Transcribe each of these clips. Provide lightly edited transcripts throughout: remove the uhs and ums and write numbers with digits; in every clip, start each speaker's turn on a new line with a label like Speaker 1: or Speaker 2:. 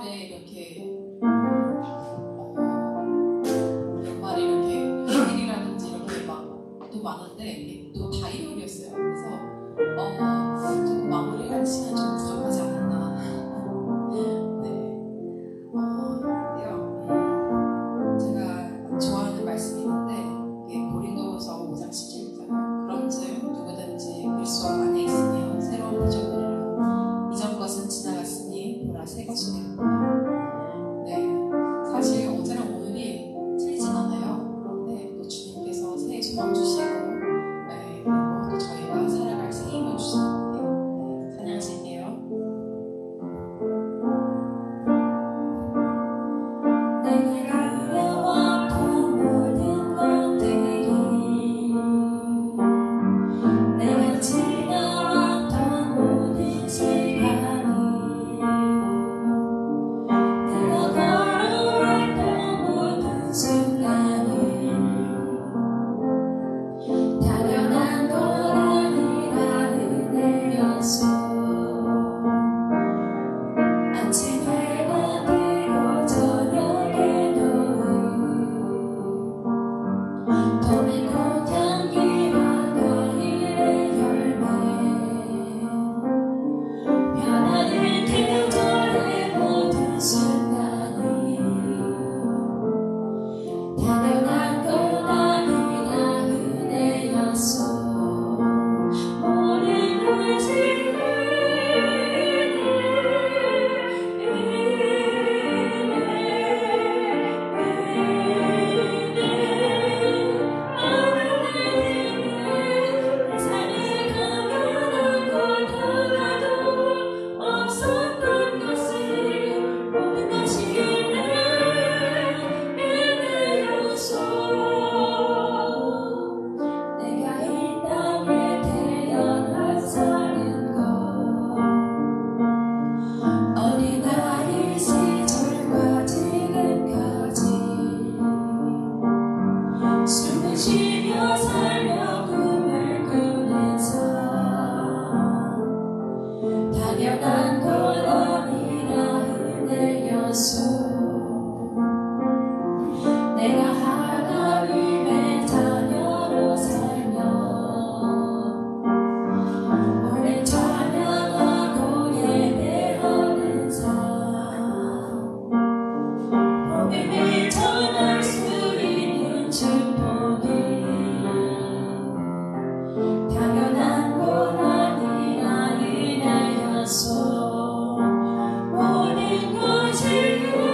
Speaker 1: 연말에 이렇게 생일이라든지 이렇게 막 또 많은데 이게 또 다이어리였어요. 그래서 좀 마무리할 시간이 좀 부족하지 않았나. 제가 좋아하는 말씀이 있는데 이게 고린도서 5장 17절이잖아요. 그런즉 누구든지 그리스도 안에 있으면 새로운 피조물이라 이전 것은 지나갔으니 보라 새 것이 되었다. 사실 어제랑 오늘이 틀리진 않아요. 그런데 또 주님께서 새해 소망 주시고 그리고 또 저희가 살아갈 새 힘을 주시는 것 같아요. 찬양하실게요.
Speaker 2: 모든 것을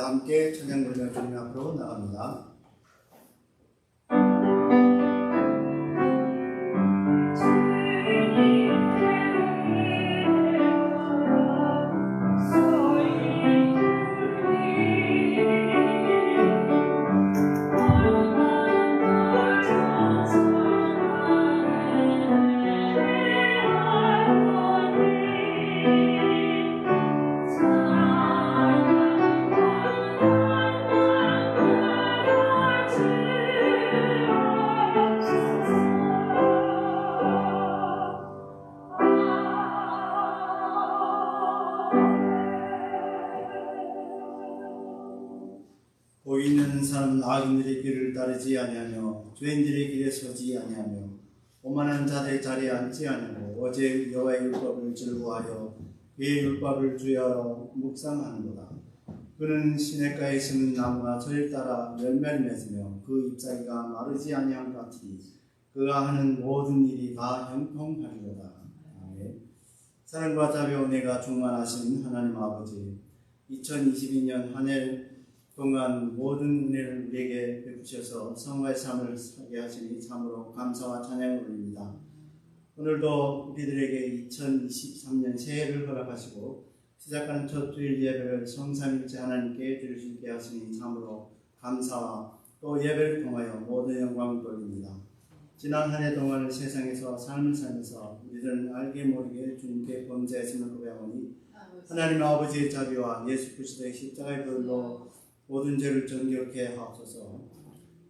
Speaker 2: 함께 찬양 부르며 주님 앞으로 나갑니다. 보이는 사람은 악인들의 길을 따르지 아니하며 죄인들의 길에 서지 아니하며 오만한 자들의 자리에 앉지 아니하고 어제 여호와의 율법을 즐거워하여 그의 율법을 주여로 묵상하는도다. 그는 시냇가에 심은 나무가 저를 따라 열매를 맺으며 그 잎사귀가 마르지 아니한 것 같으니 그가 하는 모든 일이 다 형통하리로다. 아멘. 사랑과 자비와 은혜가 충만하신 하나님 아버지, 2022년 한 해 동안 모든 은혜를 우리에게 베푸셔서 성화의 삶을 살게 하시니 참으로 감사와 찬양을 올립니다. 오늘도 우리들에게 2023년 새해를 허락하시고 시작하는 첫 주일 예배를 성삼일째 하나님께 드릴 수 있게 하시니 참으로 감사와 또 예배를 통하여 모든 영광을 돌립니다. 지난 한 해 동안을 세상에서 삶을 살면서 우리들은 알게 모르게 주님께 범죄했음을 고백하오니 하나님 아버지의 자비와 예수 그리스도의 십자가의 불로 모든 죄를 정결케 하옵소서.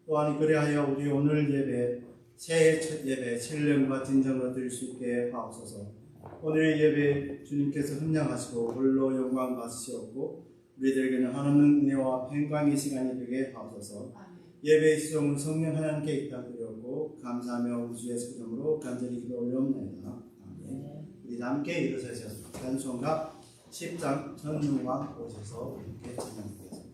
Speaker 2: 또한 그리하여 우리 오늘 예배, 새해 첫 예배 신령과 진정으로 드릴 수 있게 하옵소서. 오늘의 예배 주님께서 흠량하시고 홀로 영광 받으시옵고 우리들에게는 한없는 은혜와 평강의 시간이 되게 하옵소서. 예배의 시종은 성령 하나님께 있다드렸고 감사하며 우리 주 예수 이름으로 간절히 기도 올려옵나이다. 아멘. 우리 함께 일어서셔서 찬송가 10장 전능왕 오셔서 함께 찬양드리겠습니다.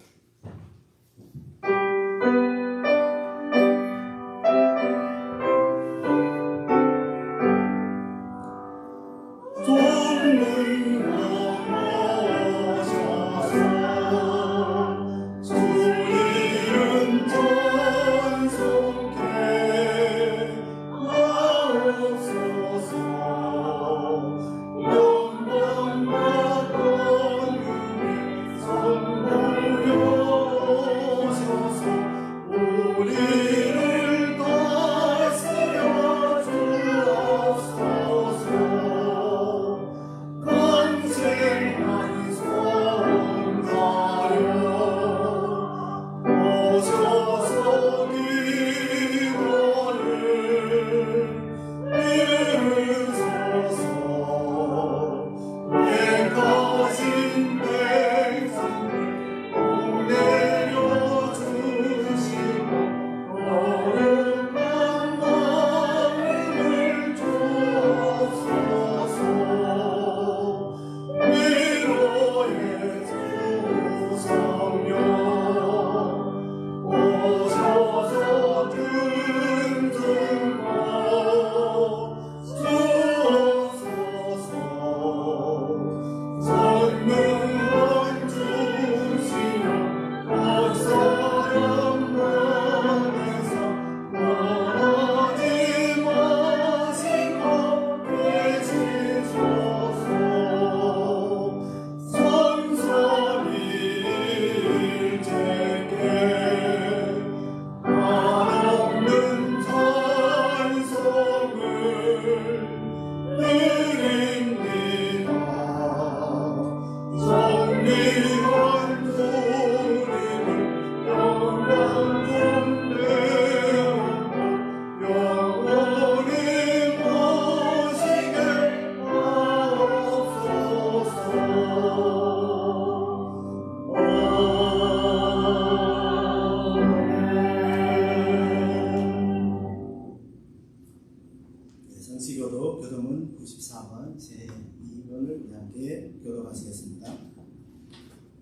Speaker 2: 성시교도 교도문 94번 제2번을 우리 함께 교도하시겠습니다.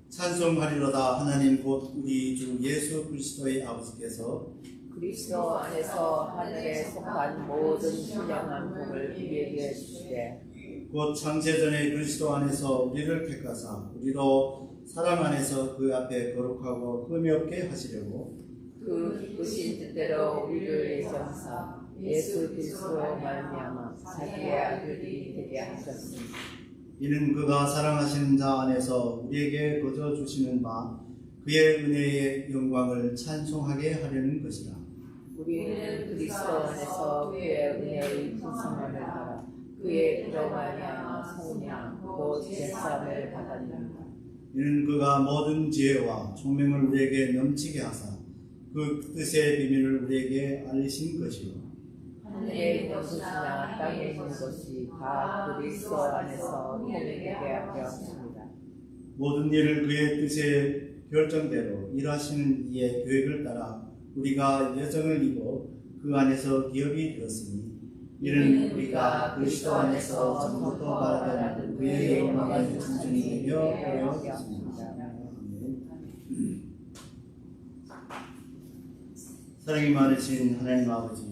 Speaker 2: 찬송하리로다. 하나님 곧 우리 주 예수 그리스도의 아버지께서
Speaker 3: 그리스도 안에서 하늘에 속한 모든 신령한 복을 우리에게 주시되
Speaker 2: 곧 창세전에 그리스도 안에서 우리를 택하사 우리로 사랑 안에서 그 앞에 거룩하고 흠이 없게 하시려고
Speaker 3: 그 기쁘신 뜻대로 우리를 예정하사 예수 그리스도로 말미암아 자기의 아들이 되게 하셨습니다.
Speaker 2: 이는 그가 사랑하시는 자 안에서 우리에게 거저 주시는 바 그의 은혜의 영광을 찬송하게 하려는 것이라.
Speaker 3: 우리는 그리스도 안에서 그의 은혜의 풍성함을 알아 그의 피로 말미암아 성령 곧 제사함을 받았느니라.
Speaker 2: 이는 그가 모든 지혜와 총명을 우리에게 넘치게 하사 그 뜻의 비밀을 우리에게 알리신 것이요
Speaker 3: 하늘에 있는 것이나 땅에 있는 것이 다 그리스도 안에서 통일되게 하려 하십니다.
Speaker 2: 모든 일을 그의 뜻의 결정대로 일하시는 이의 계획을 따라 우리가 예정을 이고 그 안에서 기업이 되었으니 이는 우리가 그리스도 안에서 전부터 바라던 그의 영광을 진정히 되려 하였습니다. 사랑이 많으신 하나님 아버지,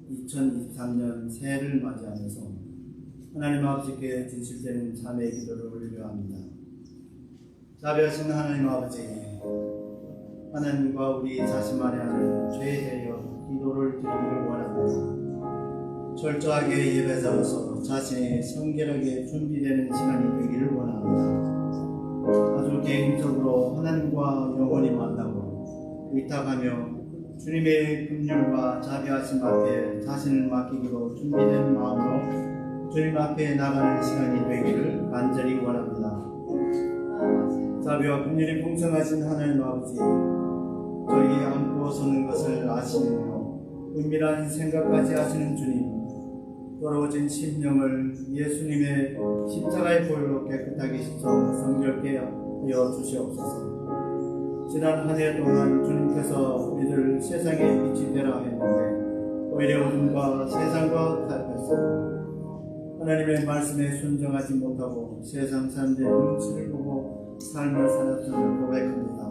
Speaker 2: 2023년 새해를 맞이하면서 하나님 아버지께 진실되는 자매의 기도를 올리려 합니다. 자비하신 하나님 아버지, 하나님과 우리 자신만에 하는 죄에 대하여 기도를 드리기를 원합니다. 철저하게 예배자로서 자신의 성결하게 준비되는 시간이 되기를 원합니다. 아주 개인적으로 하나님과 영원히 만나고 의탁하며 주님의 긍휼과 자비하심 앞에 자신을 맡기기로 준비된 마음으로 주님 앞에 나가는 시간이 되기를 간절히 원합니다. 자비와 긍휼이 풍성하신 하나님 아버지, 저희 안고 서는 것을 아시느며 은밀한 생각까지 하시는 주님, 더러워진 심령을 예수님의 십자가의 보혈로 깨끗하게 씻어 성결케 하여 주시옵소서. 지난 한 해 동안 주님께서 우리들을 세상의 빛이 되라 했는데 오히려 어둠과 세상과 같았습니다. 하나님의 말씀에 순종하지 못하고 세상 사람들의 눈치를 보고 삶을 살았음을 고백합니다.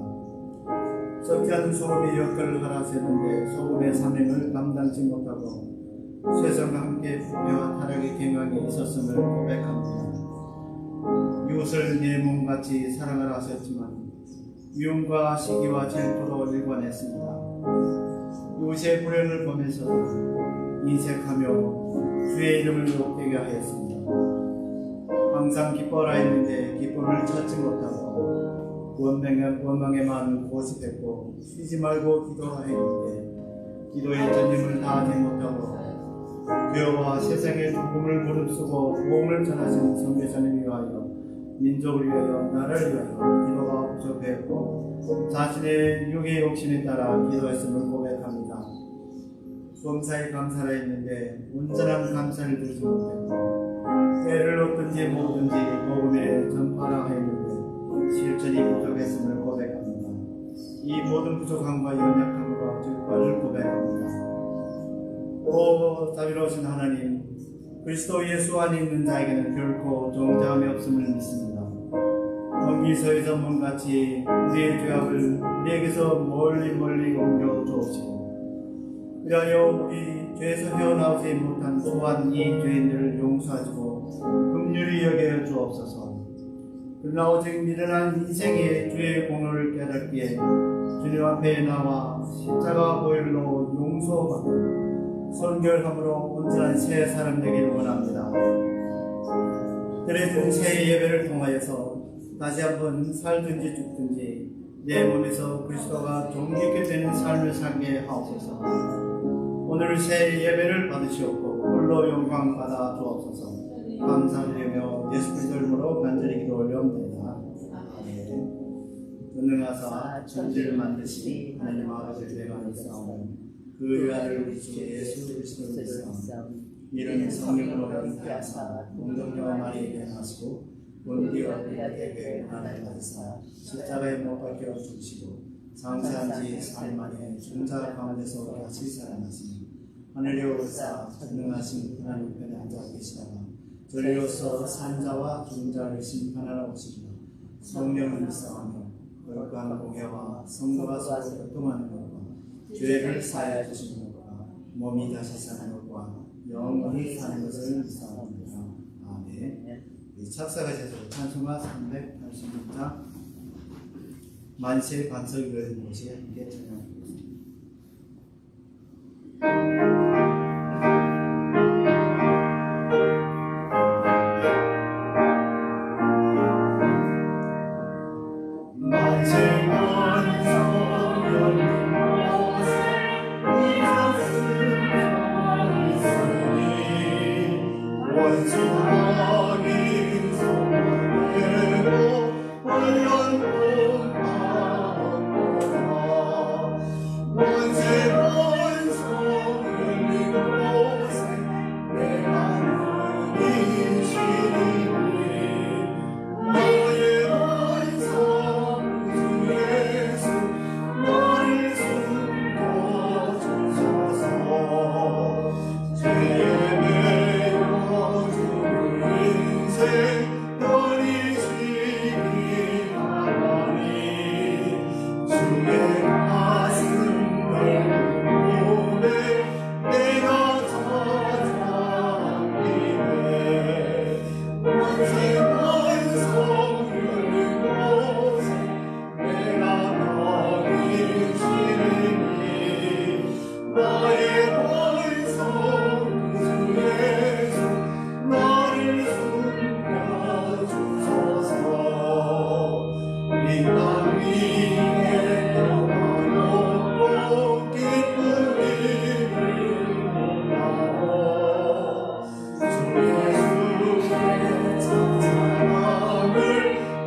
Speaker 2: 썩지 않은 소금의 역할을 하라 하셨는데 소금의 사명을 감당치 못하고 세상과 함께 부패와 타락의 경향에 있었음을 고백합니다. 이웃을 내 몸같이 사랑하라 하셨지만 미움과 시기와 질투로 일관했습니다. 이웃의 불행을 보면서 인색하며 주의 이름을 높이게 하였습니다. 항상 기뻐라 했는데 기쁨을 찾지 못하고 원망에만 고집했고 쉬지 말고 기도하라 했는데 기도의 전념을 다하지 못하고 교회와 세상의 죽음을 무릅쓰고 복음을 전하시는 선교사님을 위하여 민족을 위하여 나라를 위하여 기도가 부족했고 자신의 육의 욕심에 따라 기도했음을 고백합니다. 수험사에 감사를 했는데 온전한 감사를 드리지 못했고 때를 얻든지 모든지 복음에 전파라 했는데 실천이 부족했음을 고백합니다. 이 모든 부족함과 연약함과 결과를 고백합니다. 오 자비로우신 하나님, 그리스도 예수 안에 있는 자에게는 결코 정죄함이 없음을 믿습니다. 정리서에서 문같이 우리의 죄악을 우리에게서 멀리 옮겨 주옵시고 그리하여 우리 죄에서 헤어나오지 못한 또한 이 죄인들을 용서하시고 긍휼히 여겨 주옵소서. 그러나 오직 미련한 인생의 주의 공로를 깨닫기에 주님 앞에 나와 십자가 보혈로 용서받고 선결함으로 온전한 새 사람 되기를 원합니다. 드려진 새 예배를 통하여서 다시 한번 살든지 죽든지 내 몸에서 그리스도가 존귀케 되는 삶을 살게 하옵소서. 오늘 새 예배를 받으시옵고 홀로 영광 받아 주옵소서. 감사드리며 예수 그리스도 이름으로 간절히 기도 올려옵니다. 전능하사 천지를 만드신 하나님 아버지를 대하여 싸우는 그 아들 우리 주 예수 그리스도를 싸우는 이런 성령으로 인하사 동정녀 마리에게 나시고 본디와 빌라에게 하나님 받으사 십자가에 못 박혀 죽으시고 장사한 지 4일 만에 중자 가운데서 다시 살아나시니 하늘에 오르사 전능하신 하나님 편에 앉아 계시다가 저리로서 산자와 중자를 심판하러 오시리라. 성령을 싸우며 거룩한 공회와 성도가 서로 교통하는 것과 죄를 사하여 주시는 것과 몸이 다시 사는 것과 영원히 사는 것을 믿사옵니다. 아멘. 착사가 되서 찬송가 386장 만세 반석이 걸린 곳에 함께 찬양합니다. 만세 반석 열린 곳에 이겼으면 있으니 원수 어린 손을 내고 원련본 나옵니다. 만세 반석 열린 곳에 내가 능히 쉬리니 나의 반석 주 예수 나를 숨겨주소서. 죄에 매여 죽을 인생 버리시기 바라니 주의 가슴 넓은 몸에 내가 찾아가기에 만세 반석 열린 곳에 내가 너를 지리니 나의 반석 주 예수 나를 숨겨주소서. 이 땅 위에 평안없고 기쁜 일을 몰라도 주 예수의 찬양을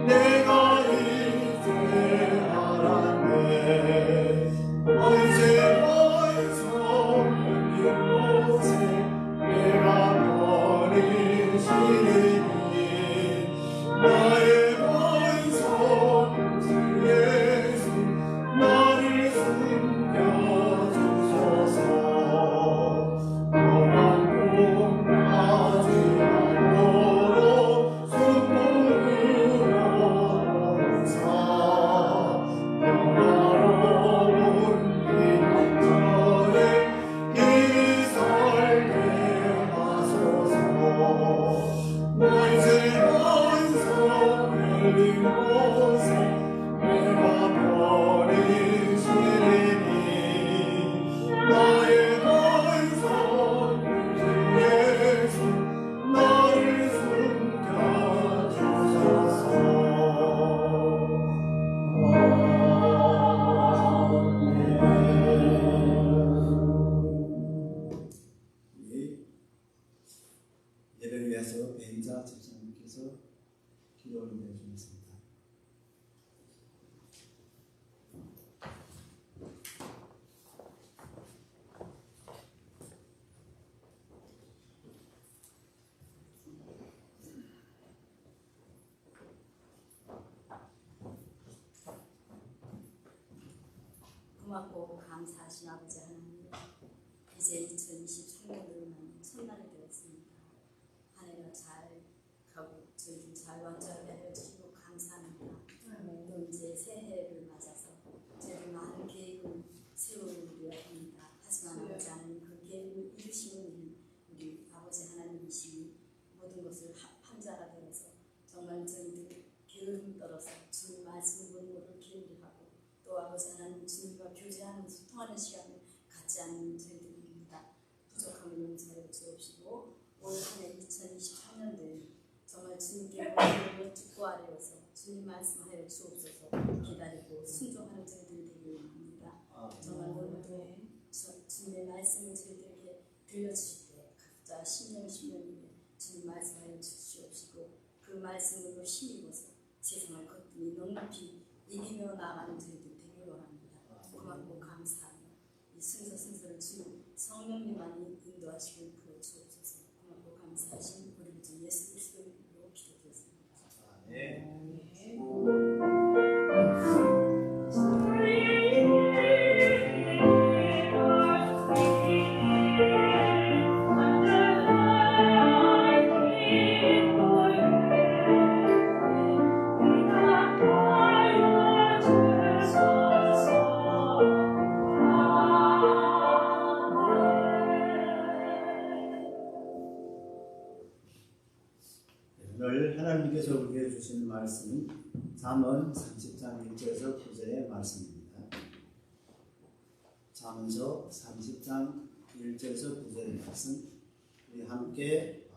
Speaker 2: 내가 이제 알았네. 만세 반석 열린 곳에 내가 너를 지리니 나의 반석 주 예수 나를 숨겨주소서. 너만 복하지 않도록 손목으로 사 평화로운 이전에 길이 살게 하소서. 만세 반석 열린 곳에 내가 별을 지리니 나의 반석 주 예수 나를 숨겨주소서. 예배를 위해서 배인자 집사님께서 기도를 내주셨습니다.
Speaker 4: 고맙고 감사하신 아버지 하나님, 이제 2023년도는 첫날이 되었습니다. 한 해가 잘 가고 저희들 잘 완전히 해주시고 감사합니다. 또 이제 새해를 맞아서 저희들 많은 계획을 세우려 합니다. 하지만 아버지 하나님 그 계획을 이루시는 일은 우리 아버지 하나님이시니 모든 것을 함자가 되어서 정말 저희들 게으름 떨어서 주님 말씀을 보는 것을 기울이하고 또 아버지 하나님 주님과 교제하는 소통하는 시간을 갖지 않는 저희들입니다. 부족함을 용서해 주옵시고 올 한해 2023년도에 정말 주님께 모든 듣고 아뢰어서 주님 말씀하여 주옵소서. 기다리고 순종하는 저희들이 되기를 원합니다. 정말 오늘도 주님의 말씀을 저희들에게 들려주실 때 각자 10년 10년 주님 말씀하여 주시옵시고 그 말씀으로 힘입어서 세상을 거뜬히 넉넉히 이기며 나아가는 저희들 되기를 원합니다. 고맙고 감사하며 이 순서를 주님 성령님만이 인도하시고 이끌어 주옵소서. 고맙고 감사하신 우리 주 예수 그리스도의 이름으로 기도드렸습니다.
Speaker 2: 오늘 하나님께서 우리에게 주신 말씀은 잠언 30장 1절에서 9절의 말씀입니다. 잠언서 30장 1절에서 9절의 말씀 우리 함께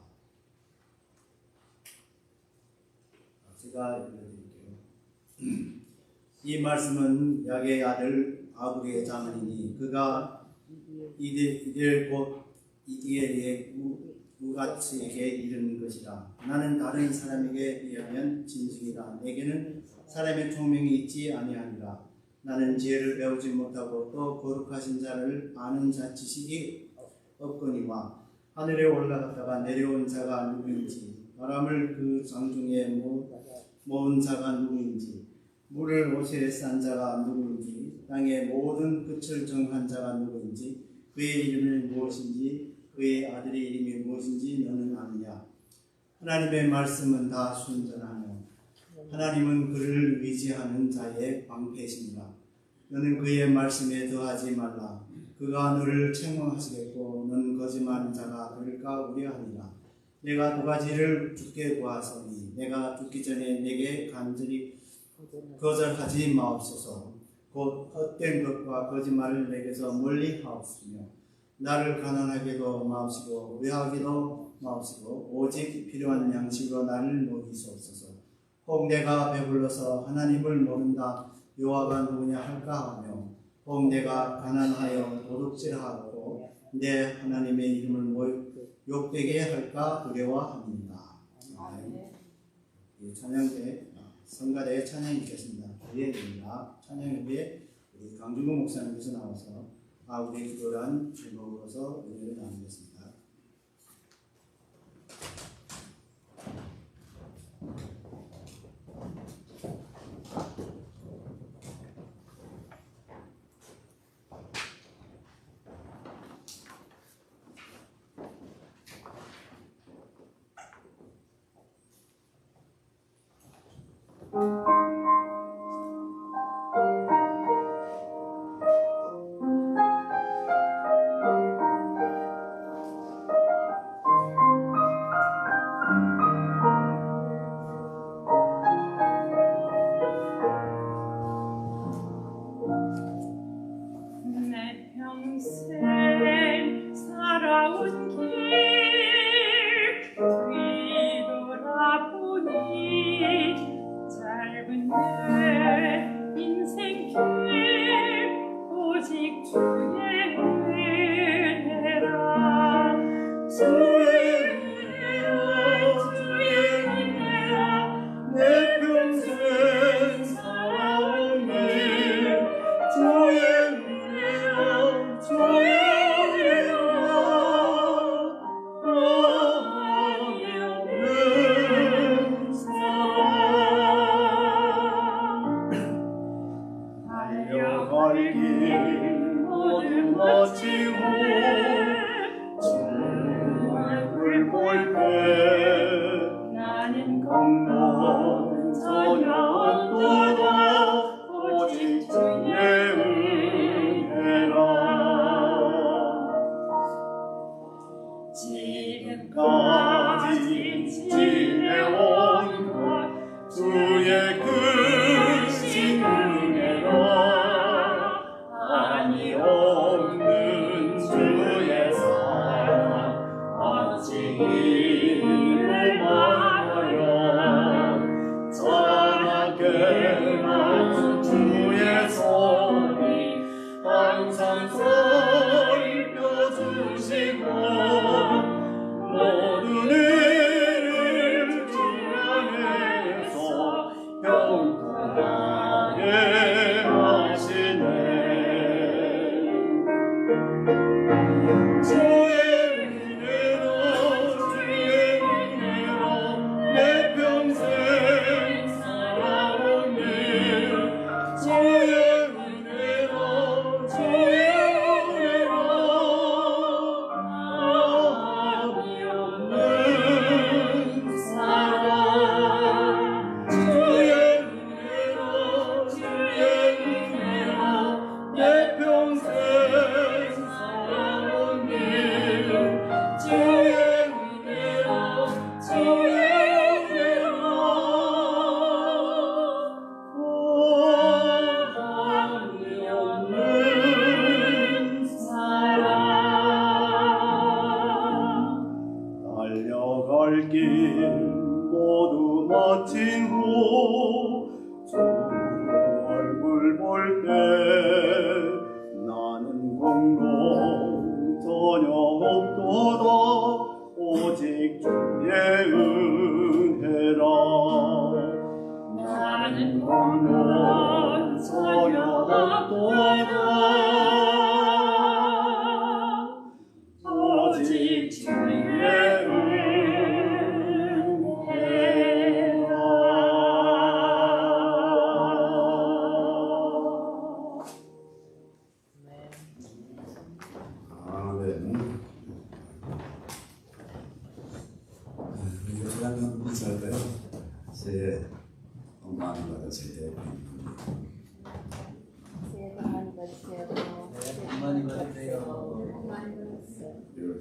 Speaker 2: 제가 읽어드릴게요. 이 말씀은 야게의 아들 아굴의 잠언이니 그가 이들 곧 이디엘의 우가츠에게 이르는 것이라. 나는 다른 사람에게 의하면 진증이라. 내게는 사람의 총명이 있지 아니하니라. 나는 지혜를 배우지 못하고 또 거룩하신 자를 아는 자 지식이 없거니와 하늘에 올라갔다가 내려온 자가 누구인지 바람을 그 장중에 모은 자가 누구인지 물을 옷에 싼 자가 누구인지 땅의 모든 끝을 정한 자가 누구인지 그의 이름이 무엇인지 그의 아들의 이름이 무엇인지 너는 아느냐. 하나님의 말씀은 다 순전하며 하나님은 그를 의지하는 자의 방패시니라. 너는 그의 말씀에 더하지 말라. 그가 너를 책망하시겠고 너는 거짓말하는 자가 그럴까 우려하니라. 내가 두 가지를 주께 구하소니 내가 죽기 전에 내게 간절히 거절하지 마옵소서. 곧 헛된 것과 거짓말을 내게서 멀리 하옵시며 나를 가난하게도 마옵시고 외하게도 마옵시고 오직 필요한 양식으로 나를 먹이소서. 혹 내가 배불러서 하나님을 모른다 여호와가 누구냐 할까 하며 혹 내가 가난하여 도둑질하고 내 하나님의 이름을 욕되게 할까 두려워합니다. 이 찬양대 성가대의 찬양이 있겠습니다. 기회입니다. 찬양 후에 우리 강준구 목사님께서 나와서 아우의 기도란 제목으로서 은혜를 나누겠습니다.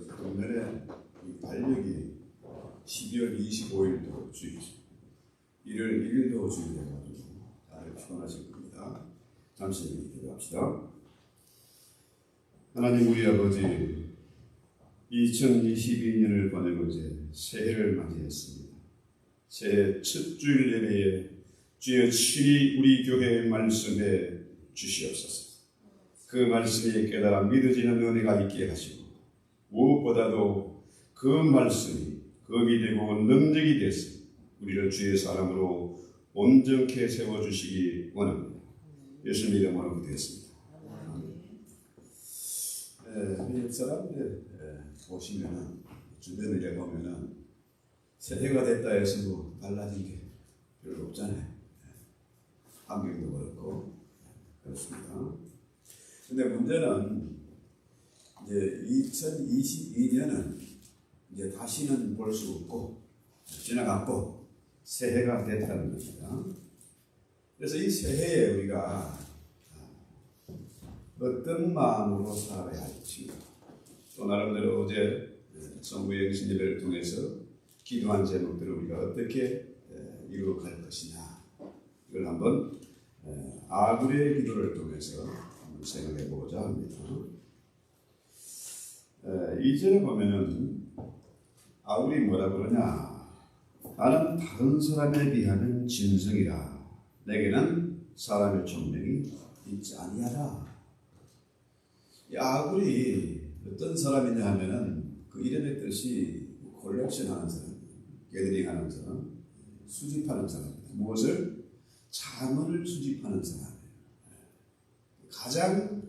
Speaker 5: 동년에 이 달력이 12월 25일도 주일, 1월 1일도 주일이어가지고 다들 피곤하실 겁니다. 잠시 기도합시다. 하나님 우리 아버지, 2022년을 보내고 이제 새해를 맞이했습니다. 새해 첫 주일 예배에 주여 친히 우리 교회의 말씀에 주시옵소서. 그 말씀이 깨달아 믿어지는 은혜가 있게 하시고 무엇보다도 그 말씀이 검이 되고 능력이 돼서 우리를 주의 사람으로 온전케 세워주시기 원합니다. 예수님 이름으로 기도했습니다. 우리 사람들 보시면은 주변을 보면은 새해가 됐다 해서 뭐 달라진 게 별로 없잖아요. 환경도 그렇고 그렇습니다. 근데 문제는 이제 2022년은 이제 다시는 볼 수 없고 지나갔고 새해가 됐다는 겁니다. 그래서 이 새해에 우리가 어떤 마음으로 살아야 할지, 또 나름대로 어제 성부의 영신 예배를 통해서 기도한 제목들을 우리가 어떻게 이루어갈 것이냐, 이걸 한번 아굴의 기도를 통해서 한번 생각해 보고자 합니다. 이전에 보면은 아굴이 뭐라 그러냐, 나는 다른 사람에 비하면 진성이라, 내게는 사람의 총명이 있지 아니하다. 이 아굴이 어떤 사람이냐 하면은 그 이름의 뜻이 콜렉션 하는 사람, 게더링 하는 사람, 수집하는 사람입니다. 무엇을? 자문을 수집하는 사람이에요. 가장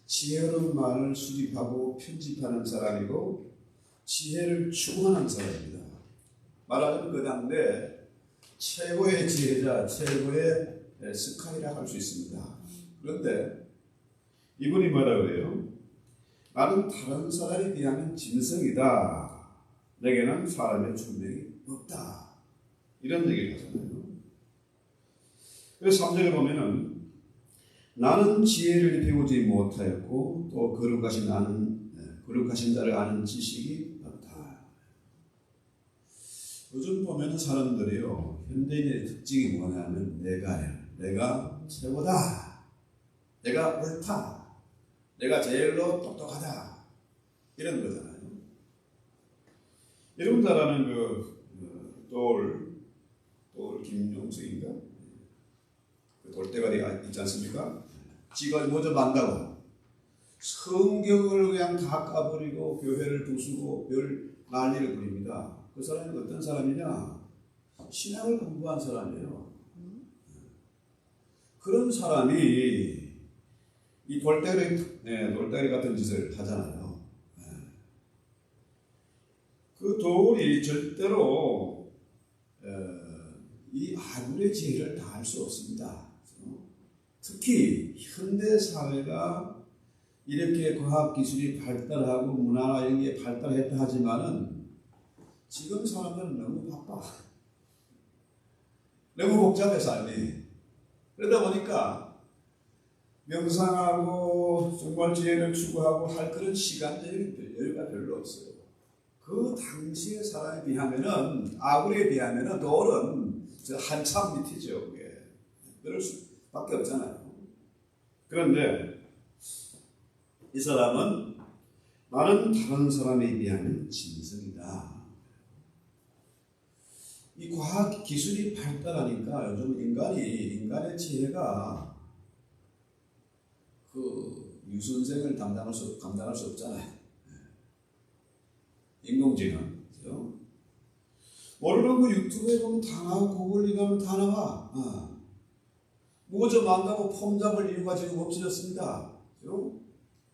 Speaker 5: 지혜로운 말을 수집하고 편집하는 사람이고 지혜를 추구하는 사람입니다. 말하자면 그 당대 최고의 지혜자, 최고의 스카이라 할 수 있습니다. 그런데 이분이 뭐라 그래요? 나는 다른 사람에 비하면 짐승이다. 내게는 사람의 총명이 없다. 이런 얘기를 하잖아요. 그래서 3절에 보면은 나는 지혜를 배우지 못하였고 또 거룩하신 자를 아는 지식이 없다. 요즘 보면은 사람들이요, 현대인의 특징이 뭐냐면 내가 최고다, 내가 옳다, 내가 제일로 똑똑하다, 이런 거잖아요. 여러분 잘 아는 돌 김용석인가? 그 돌대가리 있지 않습니까? 지가 먼저 만다고 성경을 그냥 다 까버리고 교회를 부수고 별 난리를 부립니다. 그 사람이 어떤 사람이냐? 신학을 공부한 사람이에요. 그런 사람이 이 돌대가리 같은 짓을 하잖아요. 그 돌이 절대로 이 아굴의 지혜를 다 할 수 없습니다. 특히 현대 사회가 이렇게 과학 기술이 발달하고 문화나 이런 게 발달했다 하지만은 지금 사람들은 너무 바빠. 너무 복잡해 삶이. 그러다 보니까 명상하고 정말 지혜를 추구하고 할 그런 시간적인 여유가 별로 없어요. 그 당시의 사람에 비하면은, 아굴에 비하면은 돌은 한참 밑이죠. 그게. 그럴 수밖에 없잖아요. 그런데 이 사람은 나는 다른 사람에 비하면 짐승이다. 이 과학 기술이 발달하니까 요즘 인간의 지혜가 그 유선생을 감당할 수 없잖아요. 인공지능. 그렇죠? 모르는 거 유튜브에 보면 다 나오고 구글에 가면 다 나와. 뭐 좀 안다고 폼 잡을 이유가 지금 없어졌습니다. 그렇죠?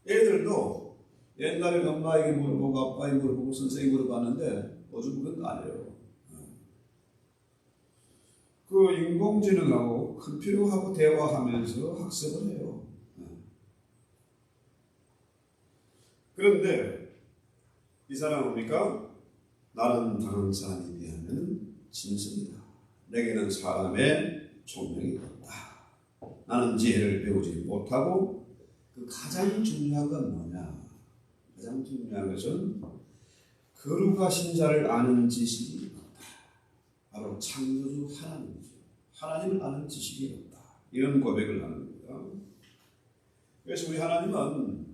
Speaker 5: 애들도 옛날에 엄마에게 물어보고 아빠에게 물어보고 선생님이 물어봤는데 요즘 그건 안 해요. 그 인공지능하고 컴퓨터하고 대화하면서 학습을 해요. 그런데 이 사람은 뭡니까? 나는 다른 사람에 비하면 짐승이다. 내게는 사람의 총명이 없다. 나는 지혜를 배우지 못하고 그 가장 중요한 건 뭐냐? 가장 중요한 것은 거룩하신 자를 아는 지식이 없다. 바로 창조주 하나님이죠. 하나님을 아는 지식이 없다. 이런 고백을 하는 겁니다. 그래서 우리 하나님은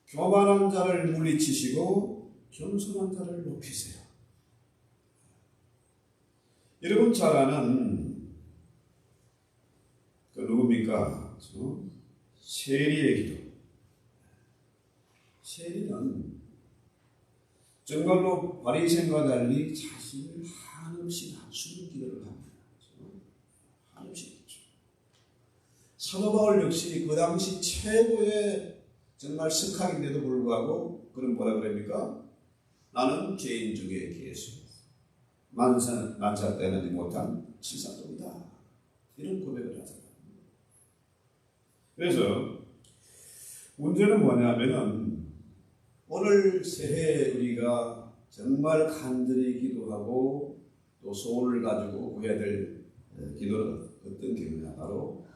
Speaker 5: 교만한 자를 물리치시고 겸손한 자를 높이세요. 여러분 잘 아는 그 누굽니까? 세리의 기도. 세리는 정말로 바리새인과 달리 자신을 한없이 낮추는 기도를 합니다. 한없이 낮추. 사도 바울 역시 그 당시 최고의 정말 석학인데도 불구하고 그런 뭐라 그럽니까? 나는 죄인 중에 예수. 만사 때는 못한 치사동이다. 이런 고백을 하잖아요. 그래서 문제는 뭐냐면은 오늘 새해 우리가 정말 간절히 기도하고 또 소원을 가지고 해야 될 기도는 어떤 기도냐? 바로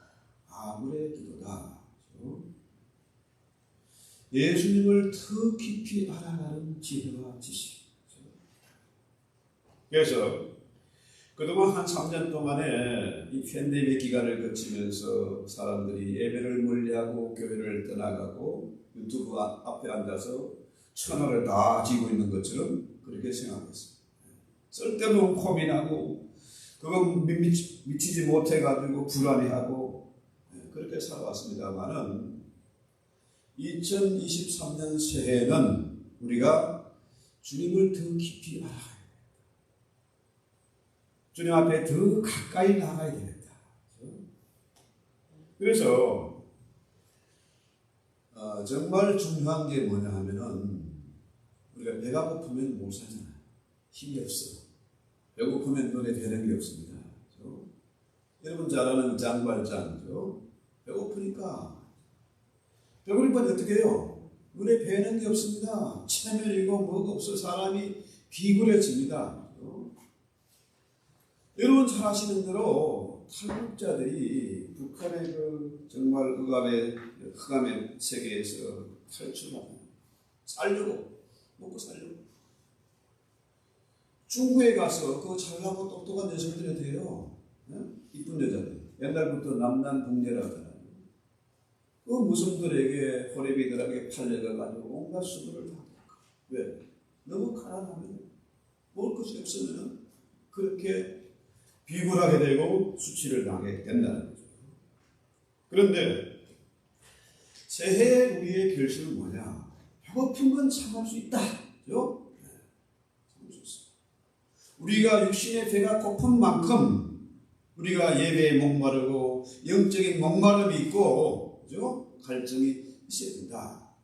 Speaker 5: 아무의 기도다. 예수님을 더 깊이 알아가는 지혜와 지식. 그래서 그동안 한 3년 동안에 이 팬데믹 기간을 거치면서 사람들이 예배를 멀리하고 교회를 떠나가고 유튜브 앞에 앉아서 천하를 다 지고 있는 것처럼 그렇게 생각했어요. 쓸데없는 고민하고 그건 미치지 못해가지고 불안해하고 그렇게 살아왔습니다만은 2023년 새해는 우리가 주님을 더 깊이 알아가야 됩니다. 주님 앞에 더 가까이 나가야 됩니다. 그래서 정말 중요한 게 뭐냐 하면은 우리가 배가 고프면 못 살잖아요. 힘이 없어. 배고프면 눈에 되는 게 없습니다. 그렇죠? 여러분 잘 아는 장발장이죠. 배고프니까 어떻게 해요? 눈에 뵈는 게 없습니다. 체면이고 뭐가 없어 사람이 비굴해집니다. 그렇죠? 여러분 잘 아시는 대로 탈북자들이 북한의 그 정말 흑암의 세계에서 탈출하고 살려고 먹고 살려고 중국에 가서 그 잘나고 똑똑한 여성들이 돼요. 이쁜 여자들. 옛날부터 남남 북녀라 하잖아요. 그 무슬들에게 호레비들에게 팔려가지고 온갖 수고를 다 겪어. 왜? 너무 가난하면 먹을 것이 없으면 그렇게 비굴하게 되고 수치를 당하게 된다는 거죠. 그런데 새해 우리의 결심은 뭐냐? 배고픈 건 참을 수 있다. 그죠? 네, 참을 수 있습니다. 우리가 육신의 배가 고픈 만큼 우리가 예배에 목마르고 영적인 목마름이 있고 그죠? 갈증이 있어야 된다.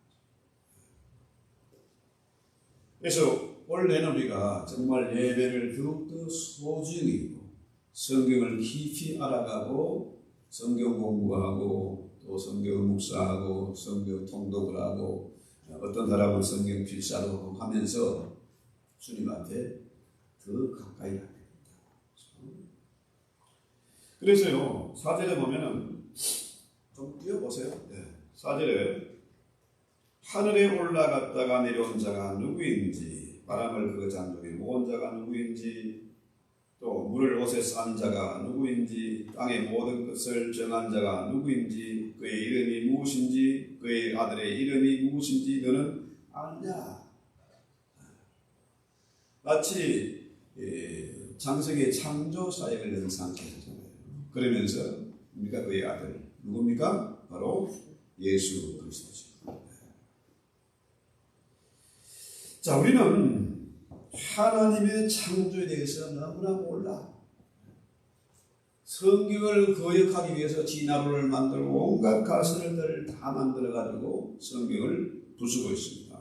Speaker 5: 그래서 올해는 우리가 정말 예배를 더욱더 소중히 성경을 깊이 알아가고 성경 공부하고 또 성경 묵상하고 성경 통독을 하고 어떤 사람은 성경 필사도 하면서 주님 앞에 더 가까이 가게 됩니다. 그래서요 4절에 보면은 좀 띄워보세요. 네. 4절에 하늘에 올라갔다가 내려온 자가 누구인지 바람을 그 잔중에 모은 자가 누구인지 또 물을 옷에 싼 자가 누구인지 땅의 모든 것을 정한 자가 누구인지 그의 이름이 무엇인지 그의 아들의 이름이 무엇인지 너는 아느냐. 마치 창세기의 창조 사역을 연상케 하잖아요. 그러면서 우리가 그의 아들 누굽니까? 바로 예수 그리스도죠. 자, 우리는 하나님의 창조에 대해서 너무나 몰라. 성경을 거역하기 위해서 진화론을 만들고 온갖 가설들을 다 만들어가지고 성경을 부수고 있습니다.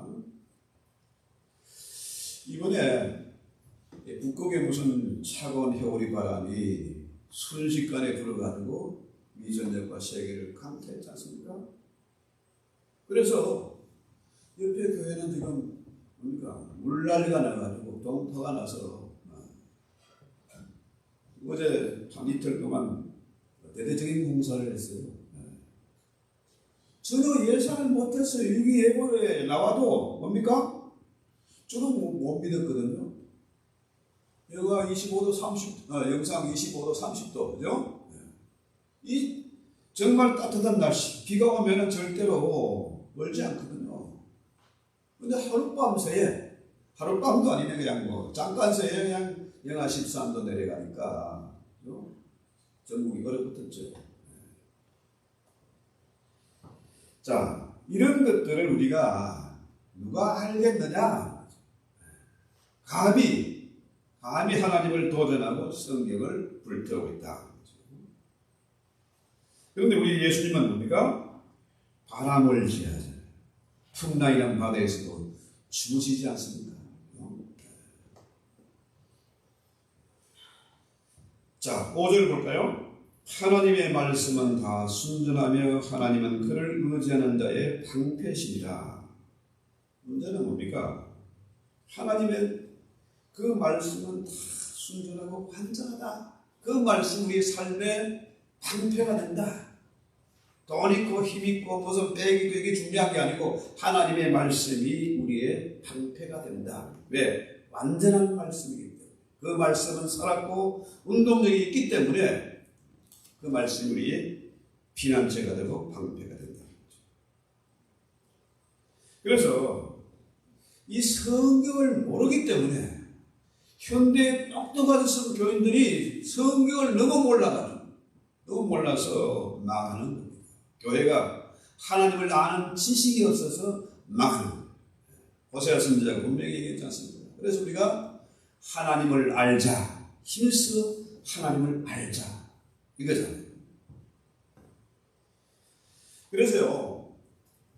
Speaker 5: 이번에 북극에 무슨 차가운 해오리 바람이 순식간에 불어가지고 미전역과 세계를 강타했지 않습니까? 그래서 옆에 교회는 지금 뭡니까? 물난리가 나가지고 동파가 나서 어제 한 이틀 동안 대대적인 공사를 했어요. 전혀 예상을 못했어요. 일기예보에 나와도 뭡니까? 저도 못 믿었거든요. 여기가 25도 30, 영상 25도 30도, 그죠? 이 정말 따뜻한 날씨, 비가 오면은 절대로 멀지 않거든요. 근데 하룻밤 새에, 하룻밤도 아니네, 그냥 뭐, 잠깐 새에 그냥 영하 13도 내려가니까, 그죠? 전국이 얼어붙었죠. 자, 이런 것들을 우리가 누가 알겠느냐? 감히 하나님을 도전하고 성경을 불태우고 있다. 그런데 우리 예수님은 뭡니까? 바람을 지하자. 풍랑이란 바다에서도 주무시지 않습니까? 자, 5절 볼까요? 하나님의 말씀은 다 순전하며 하나님은 그를 의지하는 자의 방패시니라. 문제는 뭡니까? 하나님의 그 말씀은 다 순전하고 완전하다. 그 말씀 우리의 삶의 방패가 된다. 돈 있고 힘 있고 무슨 빼기도 이게 중요한 게 아니고 하나님의 말씀이 우리의 방패가 된다. 왜? 완전한 말씀이기 때문에. 그 말씀은 살았고 운동력이 있기 때문에 그 말씀이 우리의 피난처가 되고 방패가 된다. 그래서 이 성경을 모르기 때문에 현대 똑똑한 성교인들이 성경을 너무 몰라서 망하는 겁니다. 교회가 하나님을 아는 지식이 없어서 망하는 겁니다. 호세아 선지자가 분명히 얘기했지 않습니까? 그래서 우리가 하나님을 알자, 힘써 하나님을 알자 이거잖아요. 그래서요,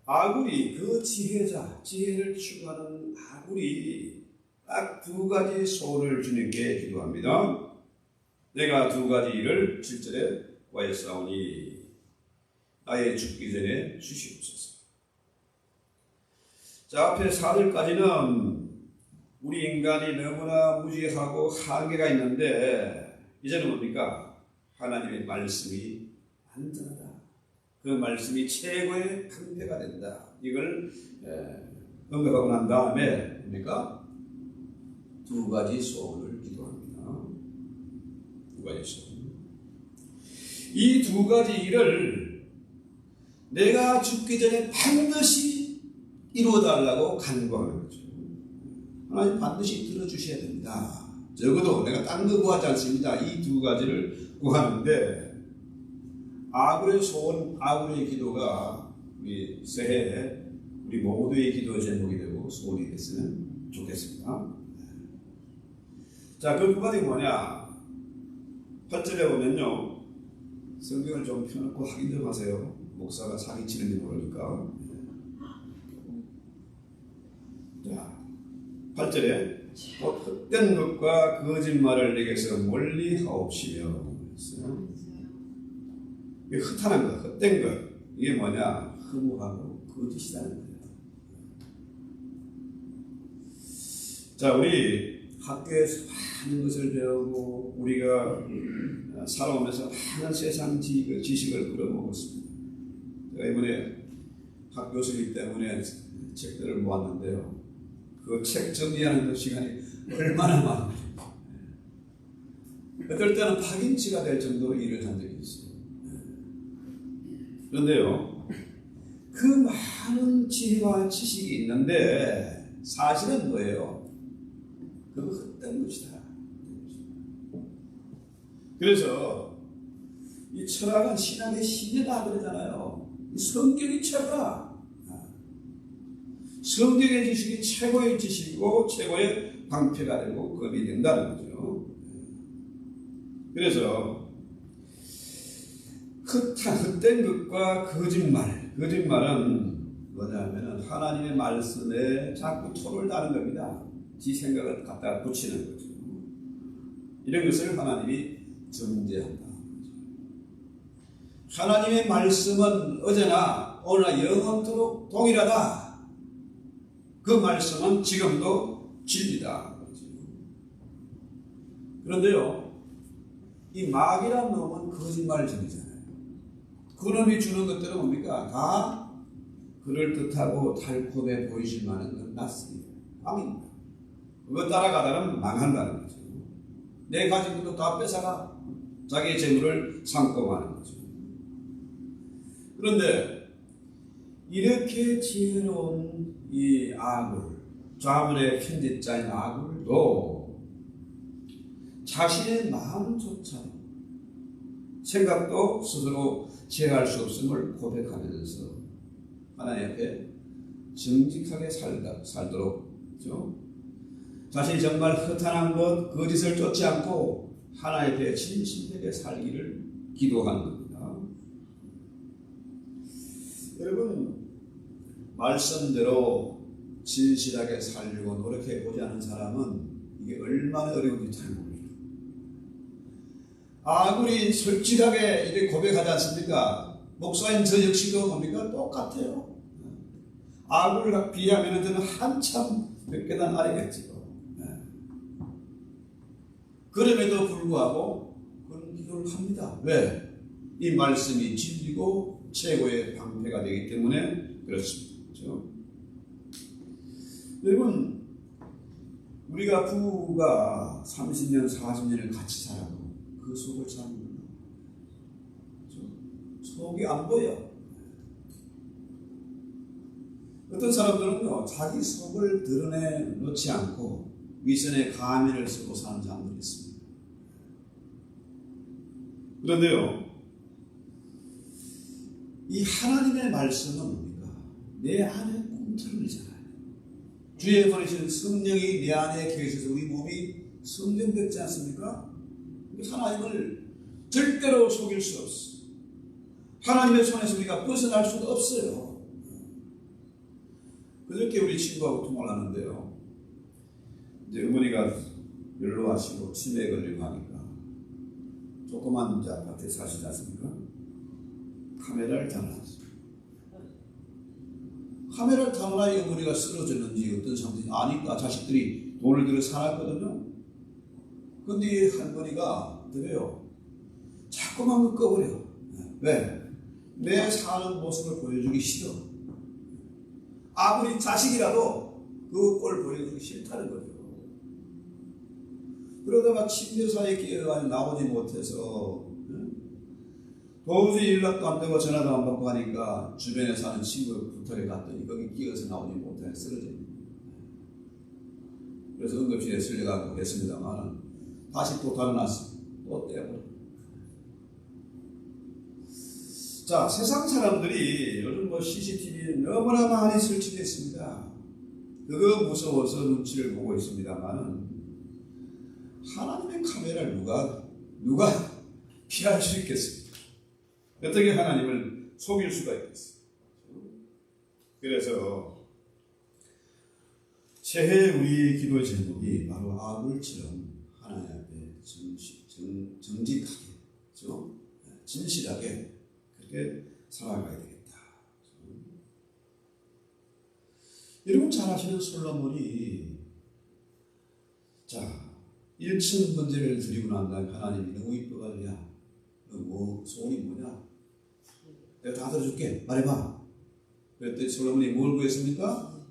Speaker 5: 아굴이 그 지혜를 추구하는 아굴이 딱 두 가지 소원을 주님께 기도합니다. 내가 두 가지 일을 7절에 구하였사오니 나의 죽기 전에 주시옵소서. 자, 앞에 4절까지는 우리 인간이 너무나 무지하고 한계가 있는데 이제는 뭡니까? 하나님의 말씀이 안전하다. 그 말씀이 최고의 방패가 된다. 이걸 언급하고 난 다음에 뭡니까? 두 가지 소원을 기도합니다. 두 가지 소원. 이 두 가지 일을 내가 죽기 전에 반드시 이루어달라고 간구하는 거죠. 하나님 반드시 들어주셔야 됩니다. 적어도 내가 딴 거 구하지 않습니다. 이 두 가지를 구하는데 아굴의 소원, 아굴의 기도가 우리 새해에 우리 모두의 기도 제목이 되고 소원이 됐으면 좋겠습니다. 자, 그 두 가지 뭐냐? 8절에 보면요, 성경을 좀 펴놓고 확인 좀 하세요. 목사가 사기치는지 모르니까. 자, 8절에 곧 헛된 것과 거짓말을 내게서 멀리 하옵시며. 이게 헛하는 것, 헛된 것. 이게 뭐냐? 허무하고 거짓이라는 거예요. 자, 우리 학교에서 많은 것을 배우고 우리가 살아오면서 많은 세상 지식을 끌어모았습니다. 제가 이번에 학교수이기 때문에 책들을 모았는데요. 그 책 정리하는 그 시간이 얼마나 많은지. 어떨 때는 파김치가 될 정도로 일을 한 적이 있어요. 그런데요, 그 많은 지혜와 지식이 있는데 사실은 뭐예요? 그거 헛된 것이다. 그래서 이 철학은 신학의 신이다 그러잖아요. 성경이 최고다. 성경의 지식이 최고의 지식이고 최고의 방패가 되고 검이 된다는 거죠. 그래서 헛된 것과 거짓말은 뭐냐면 하나님의 말씀에 자꾸 토를 다는 겁니다. 지 생각을 갖다 붙이는 거죠. 이런 것을 하나님이 정죄한다. 하나님의 말씀은 어제나 오늘나 영원토록 동일하다. 그 말씀은 지금도 진리다. 그런데요, 이 마귀란 놈은 거짓말을 전이잖아요. 그 놈이 주는 것들은 뭡니까? 다 그럴듯하고 달콤해 보이실 만한 건 낫습니다. 꽝입니다. 그거 따라가다가는 망한다는 거죠. 내 가진 것도 다 뺏어가 자기의 재물을 삼고 마는 거죠. 그런데 이렇게 지혜로운 이 아굴, 좌문의 편집자인 아굴도 자신의 마음조차 생각도 스스로 제어할 수 없음을 고백하면서 하나님 앞에 정직하게 살도록 그렇죠? 자신이 정말 허탄한 것, 거짓을 쫓지 않고 하나님 앞에 진실되게 살기를 기도하는 겁니다. 여러분, 말씀대로 진실하게 살려고 노력해보지 않은 사람은 이게 얼마나 어려운지 잘 모릅니다. 아굴이 솔직하게 이렇게 고백하지 않습니까? 목사님 저 역시도 뭡니까? 똑같아요. 아굴과 비하면 저는 한참 몇 계단 아래겠지요. 그럼에도 불구하고 그런 기도를 합니다. 왜? 이 말씀이 진리고 최고의 방패가 되기 때문에 그렇습니다. 그렇죠? 여러분, 우리가 부부가 30년, 40년을 같이 살아도 그 속을 잘 몰라. 그렇죠? 속이 안 보여. 어떤 사람들은요, 자기 속을 드러내놓지 않고 위선의 가면을 쓰고 사는 사람들이 있습니다. 그런데요, 이 하나님의 말씀은 뭡니까? 내 안에 꿈틀이잖아요. 주의 보내신 성령이 내 안에 계셔서 우리 몸이 성전됐지 않습니까? 하나님을 절대로 속일 수 없어. 하나님의 손에서 우리가 벗어날 수도 없어요. 그저께 우리 친구하고 통화를 하는데요. 이제 어머니가 연로하시고 치매에 걸리고 하니까 조그만 이제 아파트에 사시지 않습니까? 카메라를 달아놨어요. 카메라를 달아놔야 어머니가 쓰러졌는지 어떤 상태인지 아니까 자식들이 돈을 들여 사놨거든요. 근데 할머니가 그래요. 자꾸만 꺼버려. 왜? 내 사는 모습을 보여주기 싫어. 아무리 자식이라도 그 꼴 보여주기 싫다는 거죠. 그러다가 침대사에 끼어가지고 나오지 못해서 도저히 연락도 안 되고 전화도 안 받고 하니까 주변에 사는 친구 부탁에 갔더니 거기 끼어서 나오지 못해 쓰러집니다. 그래서 응급실에 실려가고 했습니다만 다시 또 달아났어. 또 떼어버려. 자, 세상 사람들이 요즘 CCTV에 너무나 많이 설치되어 있습니다. 그거 무서워서 눈치를 보고 있습니다만 하나님의 카메라를 누가 피할 수 있겠습니까? 어떻게 하나님을 속일 수가 있겠어요? 그래서 새해 우리 기도 제목이 바로 아굴처럼 하나님 앞에 정직하게, 그렇죠? 진실하게 그렇게 살아가야 되겠다. 여러분 잘 아시는 솔로몬이 자 1층 번제를 드리고 난 다음에 하나님이 너무 이뻐가지고 야, 너 뭐 소원이 뭐냐? 내가 다 들어줄게. 말해봐. 그랬더니 솔로몬이 뭘 구했습니까?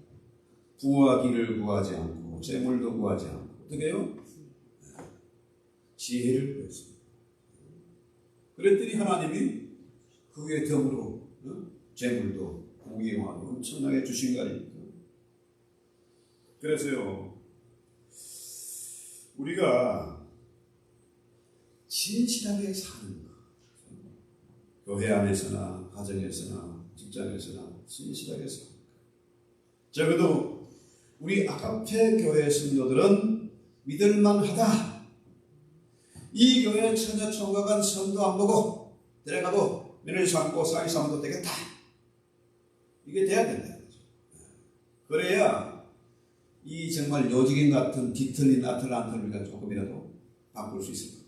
Speaker 5: 부하기를 구하지 않고 재물도 구하지 않고 어떻게 해요? 지혜를 구했습니다. 그랬더니 하나님이 그 위에 덤으로 재물도 공기와 엄청나게 주신 거 아닙니까? 그래서요 우리가 진실하게 사는 것, 교회 안에서나 가정에서나 직장에서나 진실하게 사는 것. 적어도 우리 아카페 교회 성도들은 믿을만하다. 이 교회 처녀총각은 선도 안 보고 들어가도 면을 삼고 쌀 삼아도 되겠다. 이게 돼야 된다. 그래야 이 정말 요지경 같은 뒤틀린 아틀란타를 우리가 조금이라도 바꿀 수 있을 겁니다.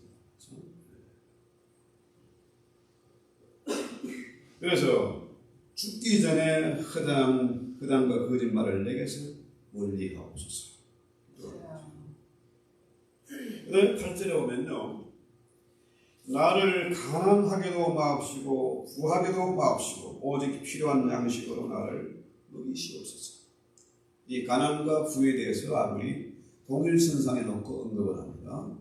Speaker 5: 그래서 죽기 전에 허당과 거짓말을 내게서 멀리 하옵소서. 8절에 보면요. 나를 가난하게도 마옵시고 부하게도 마옵시고 오직 필요한 양식으로 나를 먹이시옵소서. 이 가난과 부에 대해서 아무리 동일선상에 놓고 언급을 합니다.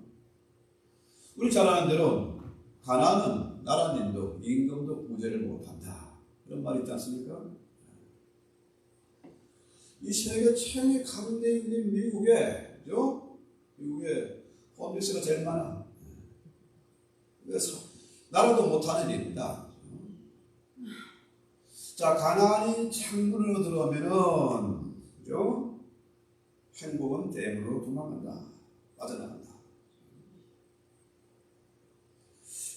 Speaker 5: 우리 잘 아는 대로 가난은 나라님도 임금도 구제를 못한다. 그런 말이 있지 않습니까? 이 세계 최대 가운데 있는 미국에, 그죠? 미국에 홈리스가 제일 많아. 그래서 나라도 못하는 일입니다. 자, 가난이 창문으로 들어오면은, 그죠? 행복은 댐으로 도망간다. 빠져나간다.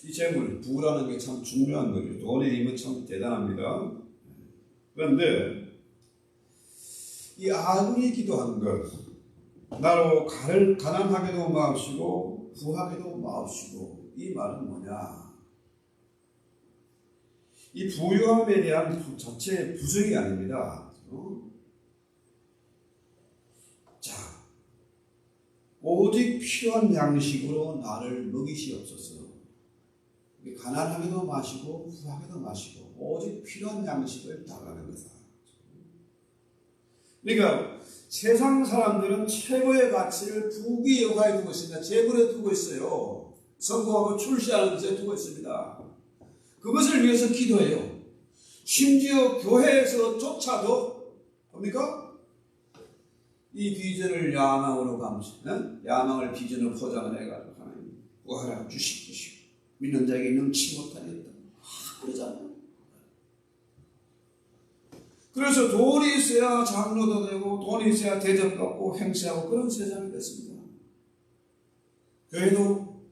Speaker 5: 이 재물, 부라는 게 참 중요한 거죠. 돈의 힘은 참 대단합니다. 그런데 이 아군이 기도한 것, 나로 가난하게도 마옵시고 부하게도 마옵시고, 이 말은 뭐냐? 이 부유함에 대한 자체 부정이 아닙니다. 자, 오직 필요한 양식으로 나를 먹이시옵소서. 가난하게도 마시고 부하게도 마시고 오직 필요한 양식을 달라는 거다. 그러니까 세상 사람들은 최고의 가치를 부귀 영화에 두고 있습니다. 재물에 두고 있어요. 성공하고 출세하는 것에 두고 있습니다. 그것을 위해서 기도해요. 심지어 교회에서조차도 뭡니까? 이 비전을 야망으로 야망을 비전으로 포장을 해가지고 하나님 구하라 주시옵소서. 믿는 자에게 능치 못하겠다. 그러잖아요. 그래서 돈이 있어야 장로도 되고 돈이 있어야 대접받고 행세하고 그런 세상이 됐습니다. 교회도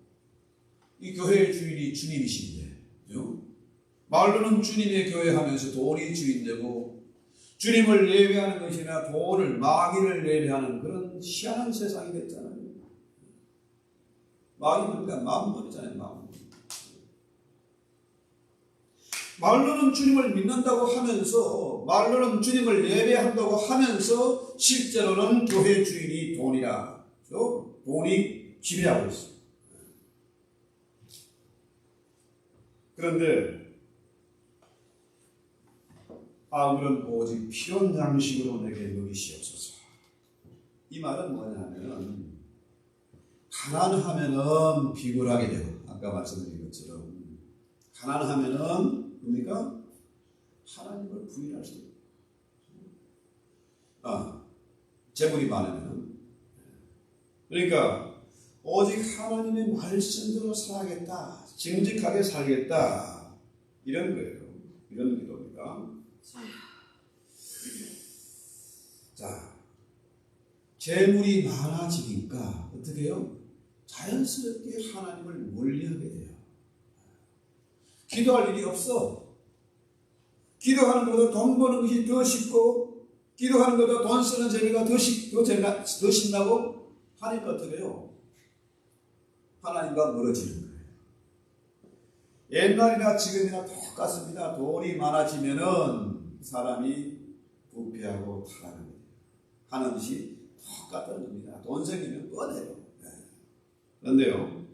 Speaker 5: 이 교회의 주인이 주님이신데, 그죠? 말로는 주님의 교회 하면서 돈이 주인되고 주님을 예배하는 것이나 돈을 마귀를 예배하는 그런 희한한 세상이 됐잖아요. 마귀는 그러니까 마음먹이잖아요. 마음. 말로는 주님을 믿는다고 하면서, 말로는 주님을 예배한다고 하면서 실제로는 교회 주인이 돈이라, 돈이 지배하고 있습니다. 그런데 아무런 오직 필요한 양식으로 내게 먹이시옵소서. 이 말은 뭐냐면 가난하면은 비굴하게 되고, 아까 말씀드린 것처럼 가난하면은 뭡니까? 하나님을 부인할 수 있어요. 재물이 많으면. 그러니까 오직 하나님의 말씀대로 살아야겠다. 정직하게 살겠다. 이런 거예요. 이런 기도입니다. 자, 재물이 많아지니까 어떻게 해요? 자연스럽게 하나님을 멀리하게 돼요. 기도할 일이 없어. 기도하는 것보다 돈 버는 것이 더 쉽고, 기도하는 것보다 돈 쓰는 재미가 더 신나고 하니까 어떻게 해요? 하나님과 멀어지는 거예요. 옛날이나 지금이나 똑같습니다. 돈이 많아지면은 사람이 부패하고 타락하는 거예요. 하는 것이 똑같다는 겁니다. 돈 생기면 뻔해요. 그런데요,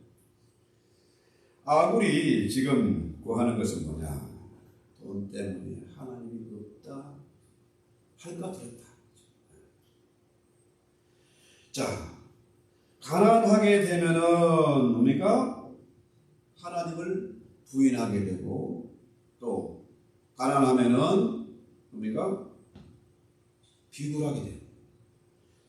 Speaker 5: 아굴이 지금 구하는 것은 뭐냐? 돈 때문에 하나님이 없다 할까 그랬다. 자, 가난하게 되면은 뭡니까? 하나님을 부인하게 되고, 또 가난하면은 뭡니까? 비굴하게 돼요.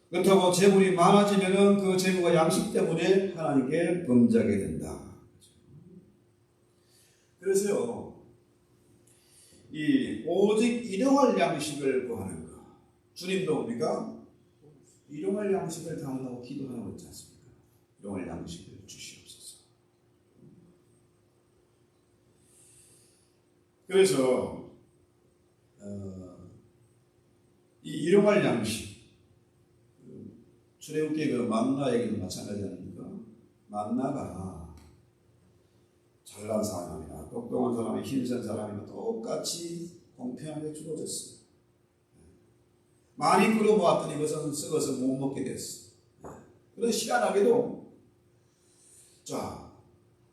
Speaker 5: 그렇다고 재물이 많아지면은 그 재물과 양식 때문에 하나님께 범죄하게 된다. 그래서요, 이 오직 일용할 양식을 구하는 것. 주님도 뭡니까? 일용할 양식을 달라고 기도하라고 했지 않습니까? 일용할 양식을 주시옵소서. 그래서 이 일용할 양식, 출애굽기 그 만나 얘기도 마찬가지 아닙니까? 만나가 잘난 사람이나 똑똑한 사람이 힘센 사람이나 똑같이 공평하게 주어졌어요. 많이 끓여보았더니 이것은 썩어서 못 먹게 됐어. 그래서 희한하게도, 자,